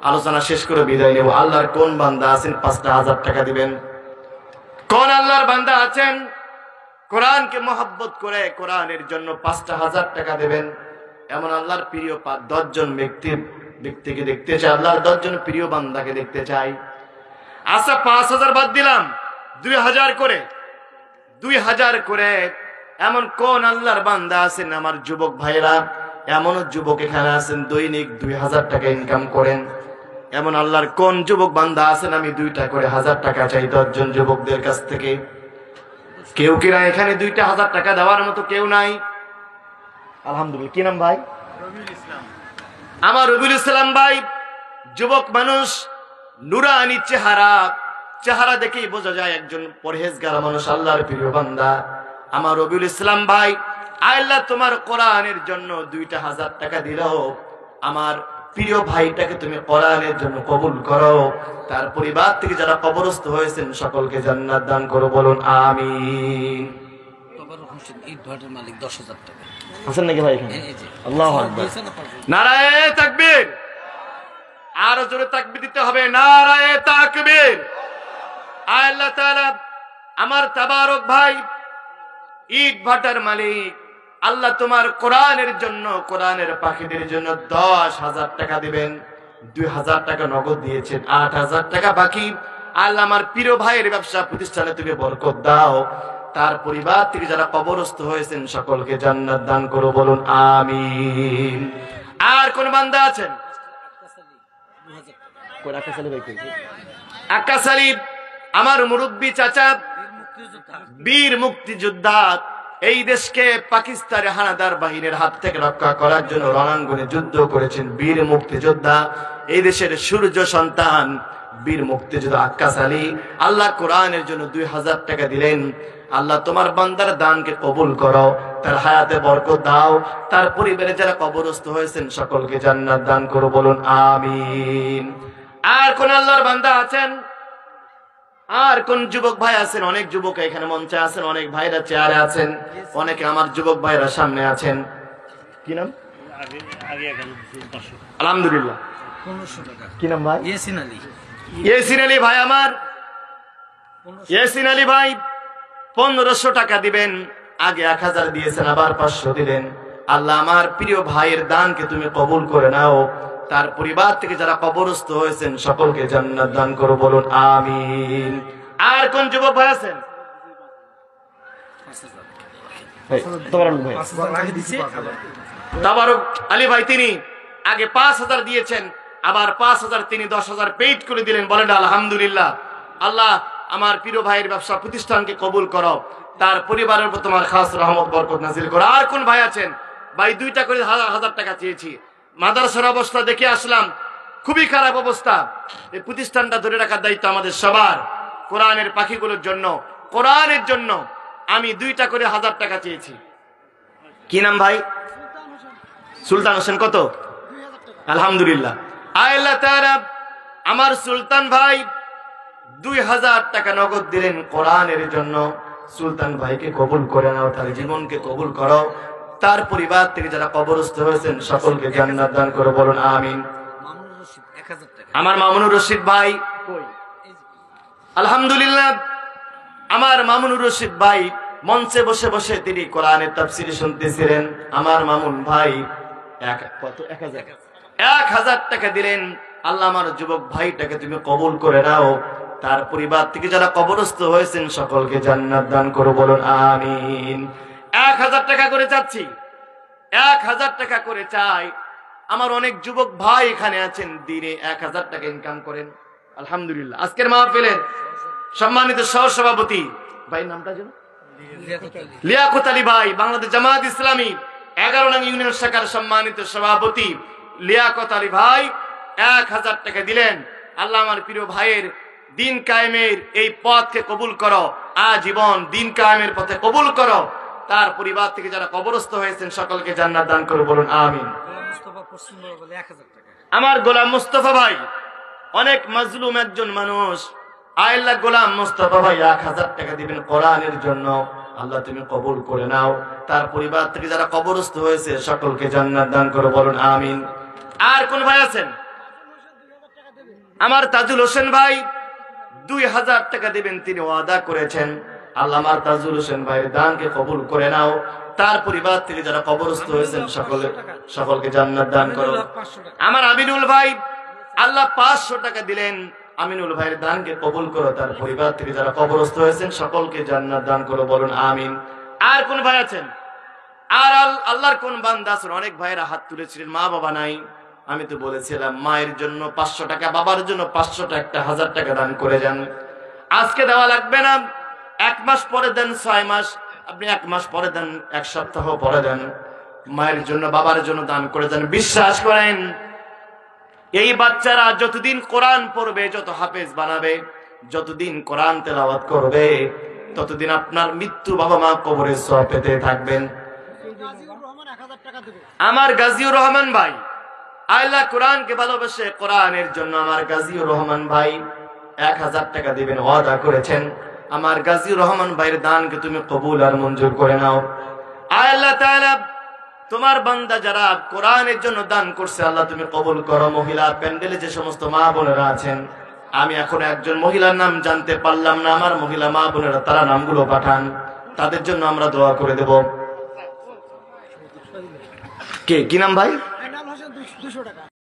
আলোচনা শেষ করে বিদায় নেব। আল্লাহর কোন বান্দা আছেন 5টা 1000 টাকা দিবেন? কোন আল্লাহর বান্দা আছেন কোরআনকে মহব্বত করে কোরআনের জন্য 5টা 1000 টাকা দেবেন? এমন আল্লাহর প্রিয় 10 জন ব্যক্তিকে দেখতে চাই, আল্লাহর 10 জন প্রিয় বান্দাকে দেখতে চাই। আচ্ছা 5000 বাদ দিলাম, 2000 করে, 2000 করে এমন কোন আল্লাহর বান্দা আছেন আমার যুবক ভাইরা? এমন যুবক এখানে আছেন দৈনিক 2000 টাকা ইনকাম করেন? এমন আল্লাহর কোন যুবক বান্দা আছেন আমি 2টা করে 1000 টাকা চাই 10 জন যুবকদের কাছ থেকে? কেউ কি না এখানে 2টা 1000 টাকা দেওয়ার মতো কেউ নাই? আলহামদুলিল্লাহ। কি নাম ভাই? রবিউল ইসলাম। আমার রবিউল ইসলাম ভাই যুবক মানুষ, নুরানি চেহারা দেখেই বোঝা যায় একজন পরহেজগার মানুষ, আল্লাহর প্রিয় বান্দা। আমার রবিউল ইসলাম ভাই, আল্লাহ তোমার কোরআনের জন্য 2টা 1000 টাকা দিলেও আমার প্রিয় ভাইটাকে তুমি কোরআনের জন্য কবুল করো, তার পরিবার থেকে যারা কবরস্থ হয়েছেন সকলকে জান্নাত দান করো, বলুন আমিন। মালিক 10,000 টাকা আছেন নাকি ভাই এখানে? আল্লাহু আকবার, নারায়ে তাকবীর, আরো জোরে তাকবীর দিতে হবে, নারায়ে তাকবীর। আল্লাহ তাআলা আমার তাবারক ভাই ইট ভাটার মালিক, আল্লাহ তোমার কোরআনের জন্য, কোরআনের পাখিদের জন্য 10,000 টাকা দিবেন। 2,000 টাকা নগদ দিয়েছেন, 8,000 টাকা বাকি। আল্লাহ আমার প্রিয় ভাইয়ের ব্যবসা প্রতিষ্ঠানে তুমি বরকত দাও, তার পরিবার থেকে যারা কবরস্থ হয়েছেন সকলকে জান্নাত দান করো, বলুন আমিন। আর কোন বান্দা আছেন? আকাশ আলী আমার মুরব্বী চাচা, বীর মুক্তিযোদ্ধা, এই দেশকে পাকিস্তানের হানাদার বাহিনীর হাত থেকে রক্ষা করার জন্য রণাঙ্গনে যুদ্ধ করেছেন, বীর মুক্তিযোদ্ধা, এই দেশের সূর্য সন্তান বীর মুক্তিযোদ্ধা আকাশ আলী। আল্লাহ কোরআনের জন্য 2,000 টাকা দিলেন। আল্লাহ তোমার বান্দার দানকে কবুল করো, তার হায়াতে বরকত দাও, তার পরিবারে যারা কবরস্থ হয়েছেন সকলকে জান্নাত দান করো, বলুন আমিন। আর কোন আল্লাহর বান্দা আছেন? আর কোন যুবক ভাই আছেন? অনেক যুবক এখানে মঞ্চে আছেন, অনেক ভাইরা চেয়ারে আছেন, অনেকে আমার যুবক ভাইরা সামনে আছেন। কি নাম? আলহামদুলিল্লাহ। কি নাম ভাই? ইয়াসিন আলী। ইয়াসিন আলী ভাই আমার, ইয়াসিন আলী ভাই 1500 টাকা দিবেন। আগে 1000 দিয়েছেন, আবার 500 দিলেন। আল্লাহ আমার প্রিয় ভাইয়ের দানকে তুমি কবুল করে নাও, তার পরিবার থেকে যারা কবরস্থ হয়েছেন সকলকে জান্নাত দান করো, বলুন আমিন। আর কোন যুবক ভাই আছেন? তাবারক আলী ভাই, তিনি আগে 5,000 দিয়েছেন, আবার 5,000 তিনি 10,000 পেইড করে দিলেন, বলেন আলহামদুলিল্লাহ। আল্লাহ আমার প্রিয় ভাইয়ের ব্যবসা প্রতিষ্ঠানকে কবুল করো, তার পরিবারের উপর তোমার খাস রহমত বরকত নাযিল করো। আর কোন ভাই আছেন? ভাই 2টা করে 1,000 টাকা চেয়েছি। মাদ্রাসার অবস্থা দেখে আসলাম, খুবই খারাপ অবস্থা। এই প্রতিষ্ঠানটা ধরে রাখার দায়িত্ব আমাদের সবার। কোরআনের পাখিগুলোর জন্য, কোরআনের জন্য আমি 2টা করে 1,000 টাকা চেয়েছি। কি নাম ভাই? সুলতান হোসেন। কত? আলহামদুলিল্লাহ। আল্লাহ তাআলা আমার সুলতান ভাই 2,000 টাকা নগদ দিলেন কোরআনের জন্য। সুলতান ভাইকে কবুল করে নাও, তার জীবনকে কবুল করো, তার পরিবার থেকে যারা কবরস্থ হয়েছেন সকলকে জান্নাত দান করো, বলুন আমিন। আমার মামুনুর রশিদ ভাই, আলহামদুলিল্লাহ, আমার মামুনুর রশিদ ভাই মঞ্চে বসে বসে তিনি কোরআনের তাফসীর শুনতেছিলেন। আমার মামুন ভাই 1,000 টাকা দিলেন। আল্লাহ আমার যুবক ভাইটাকে তুমি কবুল করে নাও, তার পরিবার থেকে যারা কবরস্থ হয়েছেন সকলকে জান্নাত দান করো, বলুন আমিন। 1,000 টাকা করে চাচ্ছি, 1,000 টাকা করে চাই। আমার অনেক যুবক ভাই এখানে আছেন, দিনে 1,000 টাকা ইনকাম করেন। আলহামদুলিল্লাহ। আজকের মাহফিলের সম্মানিত সহসভাপতি ভাই, নামটা যেন লিয়াকত আলী ভাই, বাংলাদেশ জামায়াত ইসলামী 11 নং ইউনিয়ন শাখার সম্মানিত সভাপতি লিয়াকত আলী ভাই 1,000 টাকা দিলেন। আল্লাহ আমার প্রিয় ভাইয়ের দিন কায়েমের এই পথকে কবুল করো, আজীবন দিন কায়েমের পথে কবুল করো, তার পরিবার থেকে যারা কবরস্থ হয়েছেন সকলকে জান্নাত দান করো, বলুন আমিন। আমার গোলাম মুস্তফা ভাই অনেক মাজলুম একজন মানুষ, আল্লাহ গোলাম মুস্তফা ভাই 1,000 টাকা দিবেন কোরআনের জন্য। আল্লাহ তুমি কবুল করে নাও, তার পরিবার থেকে যারা কবরস্থ হয়েছে সকলকে জান্নাত দান করো, বলুন আমিন। আর কোন ভাই আছেন? আমার তাজুল হোসেন ভাই 2,000 টাকা দিবেন, তিনি ওয়াদা করেছেন। আল্লাহ আমার তাজুল হোসেন ভাইয়ের দানকে কবুল করে নাও, তার পরিবার থেকে যারা কবরস্থ হয়েছেন সকলকে জান্নাত দান করো। আমার আমিনুল ভাই আল্লাহ 500 টাকা দিলেন, আমিনুল ভাইয়ের দানকে কবুল করো, তার পরিবার থেকে যারা কবরস্থ হয়েছেন সকলকে জান্নাত দান করো, বলুন আমিন। আর কোন ভাই আছেন? আর আল্লাহর কোন বান্দা আছেন? অনেক ভাইরা হাত তুলেছিলেন, মা বাবা নাই। আমি তো বলেছিলাম মায়ের জন্য 500 টাকা, বাবার জন্য 500 টাকা, 1,000 টাকা দান করে যান। আজকে দেওয়া লাগবে না, 1 মাস পরে দেন, 6 মাস, আপনি 1 মাস পরে দেন, 1 সপ্তাহ পরে দেন। মায়ের জন্য বাবার জন্য দান করে যান। বিশ্বাস করেন এই বাচ্চারা যতদিন কোরআন পড়বে, যত হাফেজ বানাবে, যতদিন কোরআন তেলাওয়াত করবে, ততদিন আপনার মৃত্যু বাবা মা কবরে সওয়াব পেতে থাকবেন। আমার গাজীউর রহমান ভাই আল্লাহ কোরআনকে ভালোবাসে, কোরআনের জন্য আমার গাজীউর রহমান ভাই 1000 টাকা দিবেন ওয়াদা করেছেন। আমার গাজীউর রহমান ভাইয়ের দানকে তুমি কবুল আর মঞ্জুর করে নাও। আল্লাহ তাআলা তোমার বান্দা যারা কোরআনের জন্য দান করছে আল্লাহ তুমি কবুল করো। মহিলা প্যান্ডেলে যে সমস্ত মা বোনেরা আছেন, আমি এখন একজন মহিলার নাম জানতে পারলাম না, আমার মহিলা মা বোনেরা তারা নামগুলো পাঠান, তাদের জন্য আমরা দোয়া করে দেব। কে কি নাম ভাই?